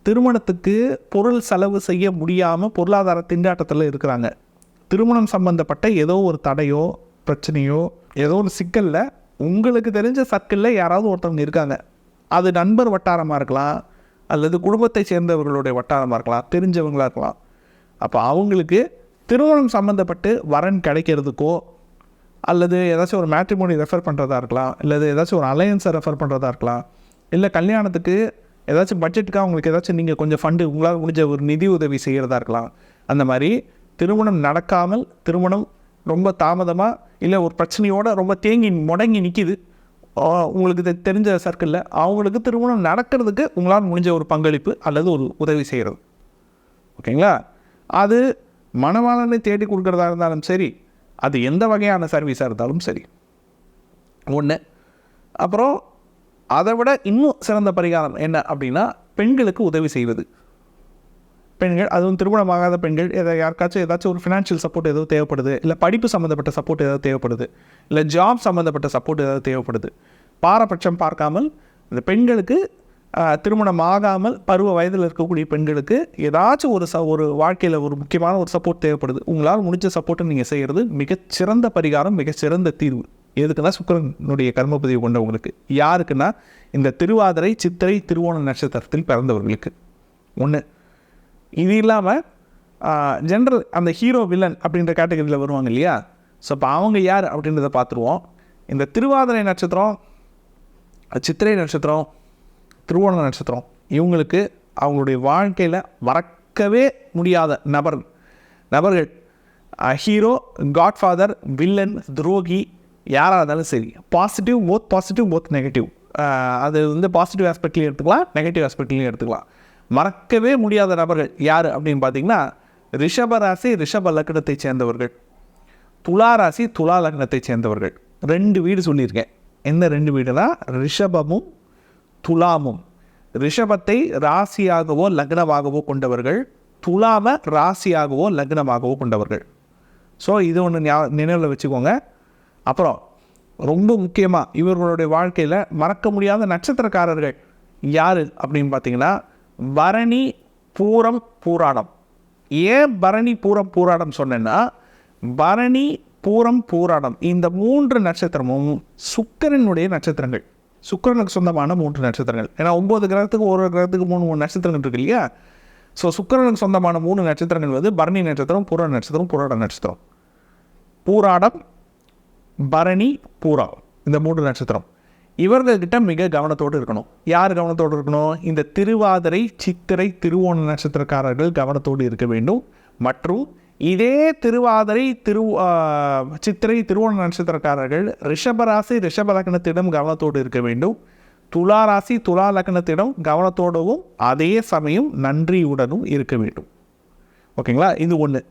திருமணத்துக்கு பொருள் செலவு செய்ய முடியாமல் பொருளாதார திண்டாட்டத்தில் இருக்கிறாங்க, திருமணம் சம்பந்தப்பட்ட ஏதோ ஒரு தடையோ பிரச்சனையோ ஏதோ ஒரு சிக்கலில் உங்களுக்கு தெரிஞ்ச சர்க்கிளில் யாராவது ஒருத்தவங்க இருக்காங்க. அது நண்பர் வட்டாரமாக இருக்கலாம், அல்லது குடும்பத்தை சேர்ந்தவர்களுடைய வட்டாரமாக இருக்கலாம், தெரிஞ்சவங்களாக இருக்கலாம். அப்போ அவங்களுக்கு திருமணம் சம்மந்தப்பட்டு வரன் கிடைக்கிறதுக்கோ, அல்லது ஏதாச்சும் ஒரு மேட்ரிமோனி ரெஃபர் பண்ணுறதா இருக்கலாம், இல்லது ஏதாச்சும் ஒரு அலையன்ஸை ரெஃபர் பண்ணுறதா இருக்கலாம், இல்லை கல்யாணத்துக்கு ஏதாச்சும் பட்ஜெட்டுக்காக உங்களுக்கு ஏதாச்சும் நீங்கள் கொஞ்சம் ஃபண்டு உங்களால் முடிஞ்ச ஒரு நிதி உதவி செய்கிறதா இருக்கலாம். அந்த மாதிரி திருமணம் நடக்காமல், திருமணம் ரொம்ப தாமதமாக, இல்லை ஒரு பிரச்சனையோடு ரொம்ப முடங்கி நிற்கிது உங்களுக்கு தெரிஞ்ச சர்க்கிளில், அவங்களுக்கு திருமணம் நடக்கிறதுக்கு உங்களால் முடிஞ்ச ஒரு பங்களிப்பு அல்லது ஒரு உதவி செய்கிறது. ஓகேங்களா? அது மணவாளனை தேடி கொடுக்குறதா இருந்தாலும் சரி, அது எந்த வகையான சர்வீஸாக இருந்தாலும் சரி. ஒன்று. அப்புறம் அதை விட இன்னும் சிறந்த பரிகாரம் என்ன அப்படின்னா, பெண்களுக்கு உதவி செய்வது. பெண்கள், அதுவும் திருமணமாகாத பெண்கள், யாருக்காச்சும் ஏதாச்சும் ஒரு ஃபினான்ஷியல் சப்போர்ட் ஏதோ தேவைப்படுது, இல்லை படிப்பு சம்மந்தப்பட்ட சப்போர்ட் ஏதாவது தேவைப்படுது, இல்லை ஜாப் சம்மந்தப்பட்ட சப்போர்ட் ஏதாவது தேவைப்படுது, பாரபட்சம் பார்க்காமல் இந்த பெண்களுக்கு திருமணம் ஆகாமல் பருவ வயதில் இருக்கக்கூடிய பெண்களுக்கு ஏதாச்சும் ஒரு வாழ்க்கையில் ஒரு முக்கியமான ஒரு சப்போர்ட் தேவைப்படுது, உங்களால் முடிஞ்ச சப்போர்ட்டை நீங்கள் செய்கிறது மிகச்சிறந்த பரிகாரம், மிகச்சிறந்த தீர்வு. எதுக்குன்னா சுக்கிரனுடைய கர்மபதிவு கொண்டவங்களுக்கு. யாருக்குன்னா இந்த திருவாதிரை, சித்திரை, திருவோண நட்சத்திரத்தில் பிறந்தவர்களுக்கு. ஒன்று. இது இல்லாமல் ஜென்ரல் அந்த ஹீரோ வில்லன் அப்படின்ற கேட்டகரியில் வருவாங்க இல்லையா? ஸோ இப்போ அவங்க யார் அப்படின்றத பார்த்துருவோம். இந்த திருவாதிரை நட்சத்திரம், சித்திரை நட்சத்திரம், திருவோண நட்சத்திரம், இவங்களுக்கு அவங்களுடைய வாழ்க்கையில் மறக்கவே முடியாத நபர்கள் ஹீரோ, காட்ஃபாதர், வில்லன், துரோகி யாராக இருந்தாலும் சரி, பாசிட்டிவ் போத் நெகட்டிவ். அது வந்து பாசிட்டிவ் ஆஸ்பெக்ட்லேயும் எடுத்துக்கலாம், நெகட்டிவ் ஆஸ்பெக்ட்லேயும் எடுத்துக்கலாம். மறக்கவே முடியாத நபர்கள் யார் அப்படின்னு பார்த்தீங்கன்னா, ரிஷபராசி ரிஷப லக்னத்தை சேர்ந்தவர்கள், துலா ராசி துலா லக்னத்தை சேர்ந்தவர்கள். 2 வீடு சொல்லியிருக்கேன். என்ன 2 வீடுனா, ரிஷபமும் துலாமும். ரிஷபத்தை ராசியாகவோ லக்னமாகவோ கொண்டவர்கள், துலாம ராசியாகவோ லக்னமாகவோ கொண்டவர்கள். ஸோ இது ஒன்று நினைவில் வச்சுக்கோங்க. அப்புறம் ரொம்ப முக்கியமாக இவர்களுடைய வாழ்க்கையில் மறக்க முடியாத நட்சத்திரக்காரர்கள் யார் அப்படின்னு பார்த்தீங்கன்னா, பரணி, பூரம், பூராடம். ஏன் பரணி, பூரம், பூராடம் சொன்னேன்னா, பரணி, பூரம், பூராடம் இந்த 3 நட்சத்திரமும் சுக்கிரனுடைய நட்சத்திரங்கள், சுக்கிரனுக்கு சொந்தமான 3 நட்சத்திரங்கள். ஏன்னா 9 கிரகத்துக்கு ஒரு கிரகத்துக்கு 3 நட்சத்திரங்கள் இருக்கு இல்லையா? ஸோ சுக்கிரனுக்கு சொந்தமான 3 நட்சத்திரங்கள் வந்து பரணி நட்சத்திரம், பூர நட்சத்திரம், பூராட நட்சத்திரம். பூராடம், பரணி, பூரா இந்த 3 நட்சத்திரம். இவர்கள்கிட்ட மிக கவனத்தோடு இருக்கணும். யார் கவனத்தோடு இருக்கணும்? இந்த திருவாதிரை, சித்திரை, திருவோண நட்சத்திரக்காரர்கள் கவனத்தோடு இருக்க வேண்டும். மற்றும் இதே திருவாதிரை, சித்திரை, திருவோண நட்சத்திரக்காரர்கள் ரிஷபராசி ரிஷப லக்னத்திடம் கவனத்தோடு இருக்க வேண்டும். துலா ராசி துலா லக்னத்திடம் கவனத்தோடவும் அதே சமயம் நன்றியுடனும் இருக்க வேண்டும். ஓகேங்களா? இது ஒன்று.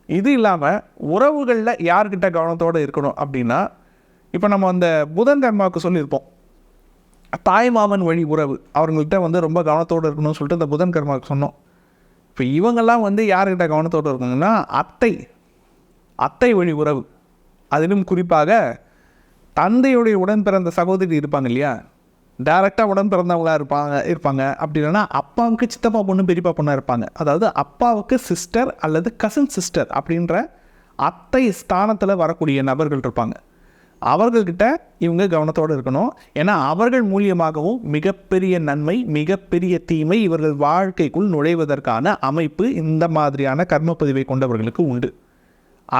இது இல்லாமல் உறவுகளில் யார்கிட்ட கவனத்தோடு இருக்கணும் அப்படின்னா, இப்போ நம்ம அந்த புதன் கர்மாவுக்கு சொல்லியிருப்போம், தாய் மாமன் வழி உறவு, அவங்கள்ட்ட வந்து ரொம்ப கவனத்தோடு இருக்கணும்னு சொல்லிட்டு இந்த புதன் கர்மாவுக்கு சொன்னோம். இப்போ இவங்கெல்லாம் வந்து யார்கிட்ட கவனத்தோடு இருக்கணும்னா, அத்தை வழி உறவு. அதிலும் குறிப்பாக தந்தையுடைய உடன் பிறந்த சகோதரி இருப்பாங்க இல்லையா, டைரெக்டாக உடன் பிறந்தவங்களாக இருப்பாங்க. அப்படி இல்லைன்னா அப்பாவுக்கு சித்தப்பா பொண்ணு பெரியப்பா பொண்ணாக இருப்பாங்க. அதாவது அப்பாவுக்கு சிஸ்டர் அல்லது கசின் சிஸ்டர் அப்படின்ற அத்தை ஸ்தானத்தில் வரக்கூடிய நபர்கள் இருப்பாங்க. அவர்கள்கிட்ட இவங்க கவனத்தோடு இருக்கணும். ஏன்னா அவர்கள் மூலியமாகவும் மிகப்பெரிய நன்மை, மிகப்பெரிய தீமை இவர்கள் வாழ்க்கைக்குள் நுழைவதற்கான அமைப்பு இந்த மாதிரியான கர்மப்பதிவை கொண்டவர்களுக்கு உண்டு.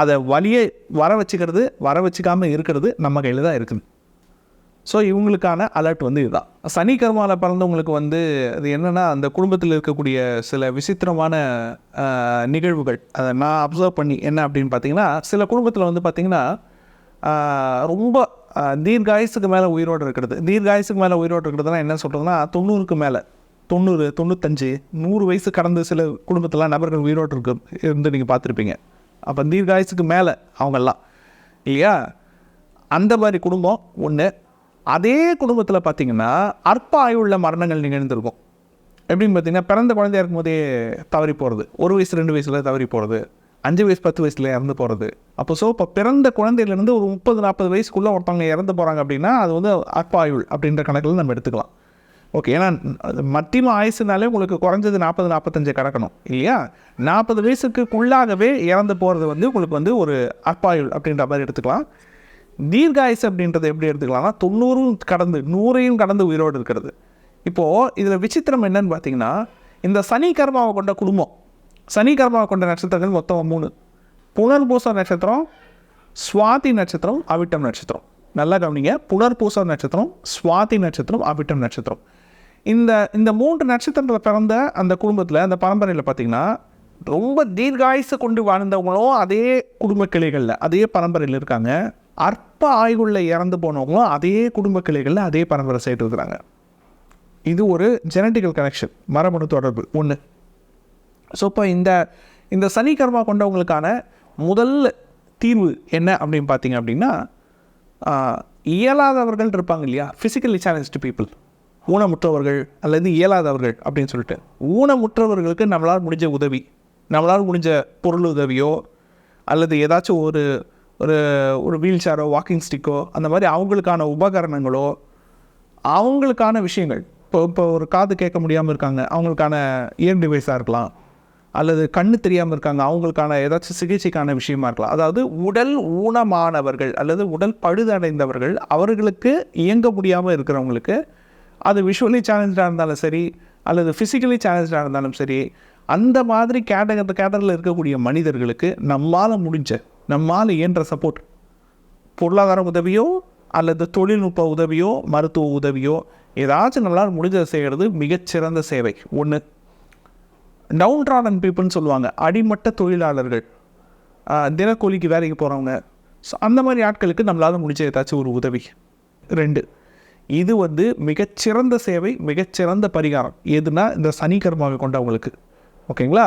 அதை வழியை வர வச்சுக்காமல் இருக்கிறது நம்ம கையில் தான் இருக்குது. ஸோ இவங்களுக்கான அலர்ட் வந்து இதுதான். சனி கர்மாவில் பிறந்தவங்களுக்கு வந்து அது என்னென்னா, அந்த குடும்பத்தில் இருக்கக்கூடிய சில விசித்திரமான நிகழ்வுகள் அதை நான் அப்சர்வ் பண்ணி என்ன அப்படின்னு பார்த்தீங்கன்னா, சில குடும்பத்தில் வந்து பார்த்திங்கன்னா ரொம்ப தீர்காயுசுக்கு மேலே உயிரோடு இருக்கிறது. தீர்காயுசுக்கு மேலே உயிரோடு இருக்கிறதுனா என்ன சொல்கிறதுனா, 90க்கு மேலே 90, 95, 100 வயசு கடந்து சில குடும்பத்திலாம் நபர்கள் உயிரோடு இருந்து நீங்கள் பார்த்துருப்பீங்க. அப்போ தீர்காயுசுக்கு மேலே அவங்கெல்லாம் இல்லையா? அந்த மாதிரி குடும்பம் ஒன்று. அதே குடும்பத்தில் பார்த்தீங்கன்னா அற்ப ஆயுள்ள மரணங்கள் நிகழ்ந்திருக்கும். எப்படின்னு பார்த்தீங்கன்னா பிறந்த குழந்தையா இருக்கும்போதே தவறி போகிறது, 1 வயசு 2 வயசுல தவறி போகிறது, 5 வயசு 10 வயசுல இறந்து போகிறது. இப்போ பிறந்த குழந்தையிலேருந்து ஒரு 30-40 வயசுக்குள்ளே ஒருத்தவங்க இறந்து போகிறாங்க அப்படின்னா அது வந்து அற்ப ஆயுள் அப்படின்ற கணக்கில் நம்ம எடுத்துக்கலாம். ஓகே, ஏன்னா மத்தியம ஆயுசுனாலே உங்களுக்கு குறைஞ்சது 40-45 கிடக்கணும் இல்லையா? 40 வயசுக்குள்ளாகவே இறந்து போகிறது வந்து உங்களுக்கு வந்து ஒரு அற்பாயுள் அப்படின்ற மாதிரி எடுத்துக்கலாம். தீர்காயுசு அப்படின்றத எப்படி எடுத்துக்கலாம்னா 90 கடந்து 100 கடந்து உயிரோடு இருக்கிறது. இப்போது இதில் விசித்திரம் என்னன்னு பார்த்தீங்கன்னா, இந்த சனி கர்மாவை கொண்ட குடும்பம், சனி கர்மாவை கொண்ட நட்சத்திரங்கள் மொத்தம் 3: புனர்பூச நட்சத்திரம், சுவாதி நட்சத்திரம், அவிட்டம் நட்சத்திரம். நல்லா கவனிங்க, புனர்பூச நட்சத்திரம், சுவாதி நட்சத்திரம், அவிட்டம் நட்சத்திரம். இந்த 3 நட்சத்திரத்தில் பிறந்த அந்த குடும்பத்தில், அந்த பரம்பரையில் பார்த்திங்கன்னா ரொம்ப தீர்காயுசு கொண்டு வாழ்ந்தவங்களும் அதே குடும்ப கிளைகளில் அதே பரம்பரையில் இருக்காங்க. அற்ப ஆய்வுள்ள இறந்து போனவங்களும் அதே குடும்ப கிளைகளில் அதே பரம்பரை சேர்த்து இருக்கிறாங்க. இது ஒரு ஜெனட்டிக்கல் கனெக்ஷன், மரபணு தொடர்பு ஒன்று. ஸோ இப்போ இந்த சனி கர்மா கொண்டவங்களுக்கான முதல் தீர்வு என்ன அப்படின்னு பார்த்தீங்க அப்படின்னா, இயலாதவர்கள் இருப்பாங்க இல்லையா, ஃபிசிக்கலி சேலஞ்ச்டு பீப்புள், ஊனமுற்றவர்கள் அல்லது இயலாதவர்கள் அப்படின்னு சொல்லிட்டு, ஊனமுற்றவர்களுக்கு நம்மளால் முடிஞ்ச உதவி, நம்மளால் முடிஞ்ச பொருள் உதவியோ அல்லது ஏதாச்சும் ஒரு ஒரு ஒரு வீல் சேரோ வாக்கிங் ஸ்டிக்கோ அந்த மாதிரி அவங்களுக்கான உபகரணங்களோ அவங்களுக்கான விஷயங்கள். இப்போ ஒரு காது கேட்க முடியாமல் இருக்காங்க, அவங்களுக்கான இயர் டிவைஸாக இருக்கலாம், அல்லது கண்ணு தெரியாமல் இருக்காங்க, அவங்களுக்கான ஏதாச்சும் சிகிச்சைக்கான விஷயமா இருக்கலாம். அதாவது உடல் ஊனமானவர்கள் அல்லது உடல் பழுதடைந்தவர்கள், அவர்களுக்கு இயங்க முடியாமல் இருக்கிறவங்களுக்கு, அது விஷுவலி சேலஞ்சாக இருந்தாலும் சரி அல்லது ஃபிசிக்கலி சேலஞ்சாக இருந்தாலும் சரி, அந்த மாதிரி கேட்டகரியில் இருக்கக்கூடிய மனிதர்களுக்கு நம்மால் இயன்ற சப்போர்ட், பொருளாதார உதவியோ அல்லது தொழில்நுட்ப உதவியோ மருத்துவ உதவியோ ஏதாச்சும் நம்மளால் முடிஞ்சதை செய்கிறது மிகச்சிறந்த சேவை. ஒன்று, டவுன் ட்ராடன் பீப்புள்னு சொல்லுவாங்க, அடிமட்ட தொழிலாளர்கள், தினக்கூலிக்கு வேலைக்கு போகிறவங்க, ஸோ அந்த மாதிரி ஆட்களுக்கு நம்மளால் முடிஞ்ச ஏதாச்சும் ஒரு உதவி. 2, இது வந்து மிகச்சிறந்த சேவை, மிகச்சிறந்த பரிகாரம். எதுனா இந்த சனி கர்மாவை கொண்டவங்களுக்கு. ஓகேங்களா?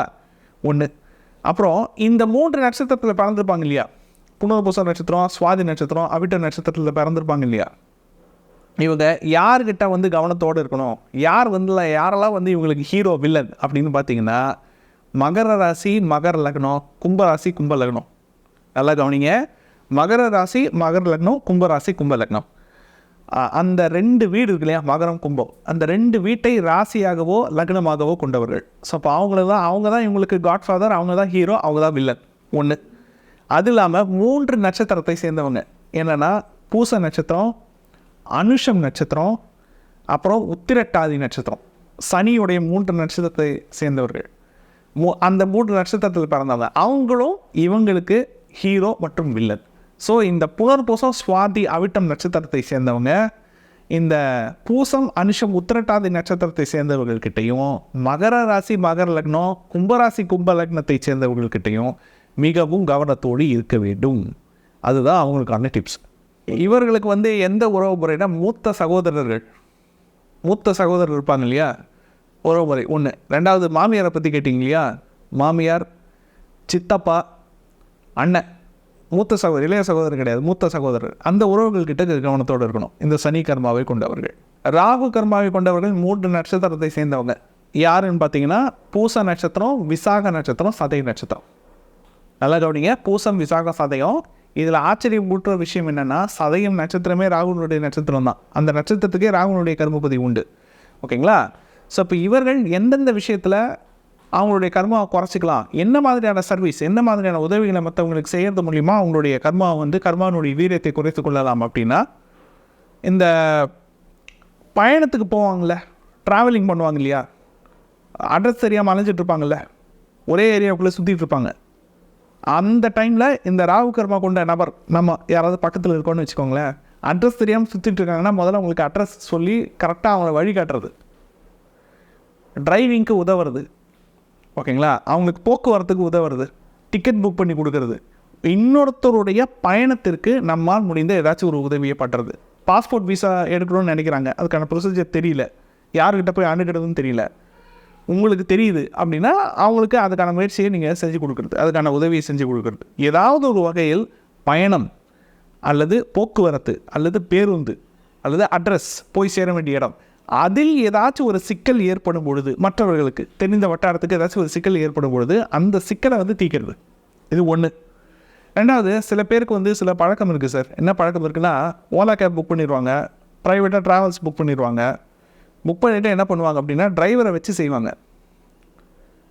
1. அப்புறம் இந்த 3 நட்சத்திரத்தில் பிறந்திருப்பாங்க இல்லையா, புனர்பூச நட்சத்திரம், சுவாதி நட்சத்திரம், அவிட்ட நட்சத்திரத்தில் பிறந்திருப்பாங்க இல்லையா, இவங்க யார்கிட்ட வந்து கவனத்தோடு இருக்கணும், யாரெல்லாம் வந்து இவங்களுக்கு ஹீரோ வில்லன் அப்படின்னு பார்த்தீங்கன்னா, மகர ராசி மகர லக்னம், கும்பராசி கும்ப லக்னம். நல்லா கவனிங்க, மகர ராசி மகர லக்னம், கும்பராசி கும்ப லக்னம். அந்த 2 வீடு இருக்கு இல்லையா, மகரம் கும்பம், அந்த 2 வீட்டை ராசியாகவோ லக்னமாகவோ கொண்டவர்கள். ஸோ அப்போ அவங்க தான் இவங்களுக்கு காட்ஃபாதர், அவங்க தான் ஹீரோ, அவங்க தான் வில்லன். 1. அது இல்லாமல் 3 நட்சத்திரத்தை சேர்ந்தவங்க என்னென்னா, பூச நட்சத்திரம், அனுஷம் நட்சத்திரம், அப்புறம் உத்திரட்டாதி நட்சத்திரம், சனியுடைய 3 நட்சத்திரத்தை சேர்ந்தவர்கள். அந்த 3 நட்சத்திரத்தில் பிறந்தவங்க, அவங்களும் இவங்களுக்கு ஹீரோ மற்றும் வில்லன். ஸோ இந்த புனர்பூசம், சுவாதி, அவிட்டம் நட்சத்திரத்தை சேர்ந்தவங்க இந்த பூசம், அனுஷம், உத்திரட்டாதி நட்சத்திரத்தை சேர்ந்தவர்கள்கிட்டையும், மகர ராசி மகர லக்னம், கும்பராசி கும்ப லக்னத்தை சேர்ந்தவர்கள்கிட்டையும் மிகவும் கவனத்தோடு இருக்க வேண்டும். அதுதான் அவங்களுக்கான டிப்ஸ். இவர்களுக்கு வந்து எந்த உறவு முறைனா, மூத்த சகோதரர் இருப்பாங்க இல்லையா, உறவு முறை 1. 2வது, மாமியாரை பற்றி கேட்டிங்க இல்லையா, மாமியார், சித்தப்பா, அண்ணன், மூத்த சகோதரர், இளைய சகோதரர் கிடையாது, மூத்த சகோதரர், அந்த உறவுகள்கிட்ட கவனத்தோடு இருக்கணும் இந்த சனி கர்மாவை கொண்டவர்கள். ராகு கர்மாவை கொண்டவர்கள் 3 நட்சத்திரத்தை சேர்ந்தவங்க யாருன்னு பார்த்தீங்கன்னா, பூச நட்சத்திரம், விசாக நட்சத்திரம், சதய நட்சத்திரம். நல்லா கவனிங்க, பூசம், விசாகம், சதயம். இதில் ஆச்சரியம் ஊட்டுற விஷயம் என்னென்னா, சதயம் நட்சத்திரமே ராகுனுடைய நட்சத்திரம் தான், அந்த நட்சத்திரத்துக்கே ராகுனுடைய கர்மபதி உண்டு. ஓகேங்களா? ஸோ இப்போ இவர்கள் எந்தெந்த விஷயத்தில் அவங்களுடைய கர்மாவை குறைச்சிக்கலாம், என்ன மாதிரியான சர்வீஸ், என்ன மாதிரியான உதவிகளை மற்றவங்களுக்கு செய்கிறது மூலிமா அவங்களுடைய கர்மாவினுடைய வீரியத்தை குறைத்து கொள்ளலாம் அப்படின்னா, இந்த பயணத்துக்கு போவாங்கள்ல, ட்ராவலிங் பண்ணுவாங்க இல்லையா, அட்ரஸ் தெரியாமல் அலைஞ்சிட்டு இருப்பாங்கள்ல, ஒரே ஏரியாவுக்குள்ளே சுற்றிட்டு இருப்பாங்க, அந்த டைமில் இந்த ராகு கர்மா கொண்ட நபர், நம்ம யாராவது பக்கத்தில் இருக்கோன்னு வச்சுக்கோங்களேன், அட்ரஸ் தெரியாமல் சுற்றிட்டு இருக்காங்கன்னா முதல்ல உங்களுக்கு அட்ரஸ் சொல்லி கரெக்டாக அவங்கள வழிகாட்டுறது, டிரைவிங்க்கு உதவுறது, ஓகேங்களா, அவங்களுக்கு போக்குவரத்துக்கு உதவுறது, டிக்கெட் புக் பண்ணி கொடுக்கறது, இன்னொருத்தருடைய பயணத்திற்கு நம்மால் முடிந்த ஏதாச்சும் ஒரு உதவியை பண்ணுறது. பாஸ்போர்ட் விசா எடுக்கணும்னு நினைக்கிறாங்க, அதுக்கான ப்ரொசீஜர் தெரியல, யாருக்கிட்ட போய் அணுகிறதுன்னு தெரியல, உங்களுக்கு தெரியுது அப்படின்னா அவங்களுக்கு அதுக்கான முயற்சியை நீங்கள் செஞ்சு கொடுக்குறது, அதுக்கான உதவியை செஞ்சு கொடுக்குறது. ஏதாவது ஒரு வகையில் பயணம் அல்லது போக்குவரத்து அல்லது பேருந்து அல்லது அட்ரஸ், போய் சேர வேண்டிய இடம், அதில் ஏதாச்சும் ஒரு சிக்கல் ஏற்படும் பொழுது, மற்றவர்களுக்கு தெரிந்த வட்டாரத்துக்கு ஏதாச்சும் ஒரு சிக்கல் ஏற்படும் பொழுது அந்த சிக்கலை வந்து தீர்க்கிறது. இது ஒன்று. ரெண்டாவது, சில பேருக்கு வந்து சில பழக்கம் இருக்குது சார். என்ன பழக்கம் இருக்குன்னா, ஓலா கேப் புக் பண்ணிடுவாங்க, ப்ரைவேட்டாக ட்ராவல்ஸ் புக் பண்ணிடுவாங்க. புக் பண்ணிவிட்டு என்ன பண்ணுவாங்க அப்படின்னா, டிரைவரை வச்சு செய்வாங்க.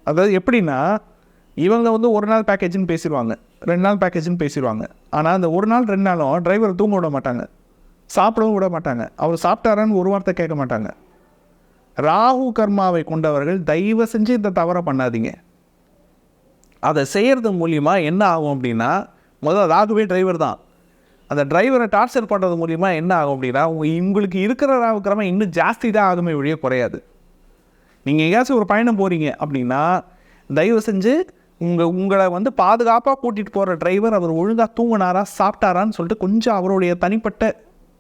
அதாவது எப்படின்னா, இவங்க வந்து ஒரு நாள் பேக்கேஜ்னு பேசிடுவாங்க, 2 நாள் பேக்கேஜ்னு பேசிடுவாங்க. ஆனால் அந்த ஒரு நாள் 2 நாளும் டிரைவரை தூங்க விட மாட்டாங்க, சாப்பிடவும் விட மாட்டாங்க, அவர் சாப்பிட்டாரான்னு ஒரு வார்த்தை கேட்க மாட்டாங்க. ராகு கர்மாவை கொண்டவர்கள் தயவு செஞ்சு இந்த தவறை பண்ணாதீங்க. அதை செய்கிறது மூலிமா என்ன ஆகும் அப்படின்னா, முதல்ல ராகுவே டிரைவர் தான். அந்த டிரைவரை டார்ச்சர் பண்ணுறது மூலிமா என்ன ஆகும் அப்படின்னா, உங்களுக்கு இருக்கிற ராகு கர்மா இன்னும் ஜாஸ்தி தான் ஆகுமே ஒழிய குறையாது. நீங்கள் எங்கேயாச்சும் ஒரு பயணம் போகிறீங்க அப்படின்னா, தயவு செஞ்சு உங்களை வந்து பாதுகாப்பாக கூட்டிகிட்டு போகிற டிரைவர் அவர் ஒழுங்காக தூங்கினாரா, சாப்பிட்டாரான்னு சொல்லிட்டு கொஞ்சம் அவருடைய தனிப்பட்ட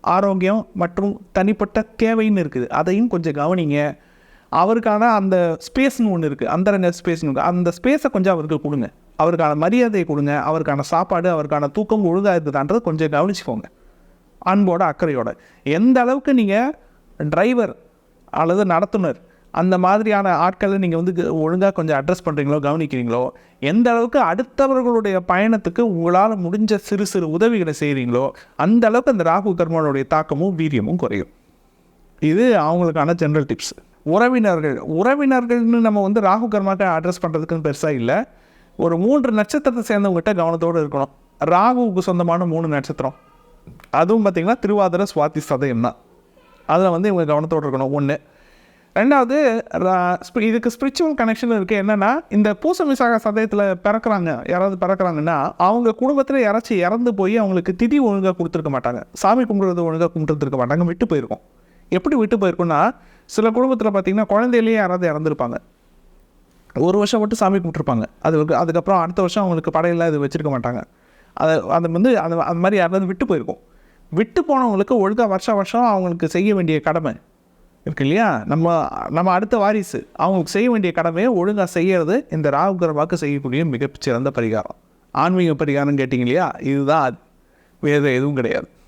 ஆரோக்கியம் மற்றும் தனிப்பட்ட தேவைன்னு இருக்குது, அதையும் கொஞ்சம் கவனிங்க. அவருக்கான அந்த ஸ்பேஸ்னு ஒன்று இருக்குது, அந்தரங்க ஸ்பேஸ்னு இருக்குது, அந்த ஸ்பேஸை கொஞ்சம் அவருக்கு கொடுங்க. அவருக்கான மரியாதையை கொடுங்க. அவருக்கான சாப்பாடு, அவருக்கான தூக்கம் ஒழுங்காக இருக்குதான்றது கொஞ்சம் கவனிச்சுக்கோங்க, அன்போட அக்கறையோட. எந்த அளவுக்கு நீங்கள் டிரைவர் அல்லது நடத்துனர் அந்த மாதிரியான ஆட்களை நீங்கள் வந்து ஒழுங்காக கொஞ்சம் அட்ரஸ் பண்ணுறீங்களோ, கவனிக்கிறீங்களோ, எந்த அளவுக்கு அடுத்தவர்களுடைய பயணத்துக்கு உங்களால் முடிஞ்ச சிறு சிறு உதவிகளை செய்கிறீங்களோ, அந்த அளவுக்கு அந்த ராகு கர்மாவுடைய தாக்கமும் வீரியமும் குறையும். இது அவங்களுக்கான ஜென்ரல் டிப்ஸ். உறவினர்கள்னு நம்ம வந்து ராகு கர்மாக்க அட்ரஸ் பண்ணுறதுக்குன்னு பெருசாக இல்லை. ஒரு 3 நட்சத்திரத்தை சேர்ந்தவங்ககிட்ட கவனத்தோடு இருக்கணும். ராகுவுக்கு சொந்தமான 3 நட்சத்திரம், அதுவும் பார்த்திங்கன்னா திருவாதிரை, சுவாதி, சதயம் தான். அதில் வந்து இவங்க கவனத்தோடு இருக்கணும். ஒன்று. ரெண்டாவது, இதுக்கு ஸ்பிரிச்சுவல் கனெக்ஷன் இருக்குது. என்னென்னா, இந்த பூச விசாக சதயத்தில் பிறக்கிறாங்க, யாராவது பிறக்கிறாங்கன்னா அவங்க குடும்பத்தில் யாராச்சும் இறந்து போய் அவங்களுக்கு திதி ஒழுங்காக கொடுத்துருக்க மாட்டாங்க, சாமி கும்பிட்றது ஒழுங்காக கும்பிட்டுருக்க மாட்டாங்க, விட்டு போயிருக்கோம். எப்படி விட்டு போயிருக்குன்னா, சில குடும்பத்தில் பார்த்திங்கன்னா குழந்தையிலேயே யாராவது இறந்துருப்பாங்க, 1 வருஷம் மட்டும் சாமி கும்பிட்டுருப்பாங்க, அதுக்கப்புறம் அடுத்த வருஷம் அவங்களுக்கு படையெல்லாம் இது வச்சுருக்க மாட்டாங்க. அது வந்து அது மாதிரி யாராவது விட்டு போயிருக்கோம். விட்டு போனவங்களுக்கு ஒழுங்காக வருஷம் அவங்களுக்கு செய்ய வேண்டிய கடமை இருக்கு இல்லையா, நம்ம அடுத்த வாரிசு அவங்களுக்கு செய்ய வேண்டிய கடமையை ஒழுங்காக செய்கிறது இந்த ராகு கர்மாவுக்கு செய்யக்கூடிய மிகச்சிறந்த பரிகாரம். ஆன்மீக பரிகாரம் கேட்டிங்க இல்லையா, இதுதான். வேறு எதுவும் கிடையாது.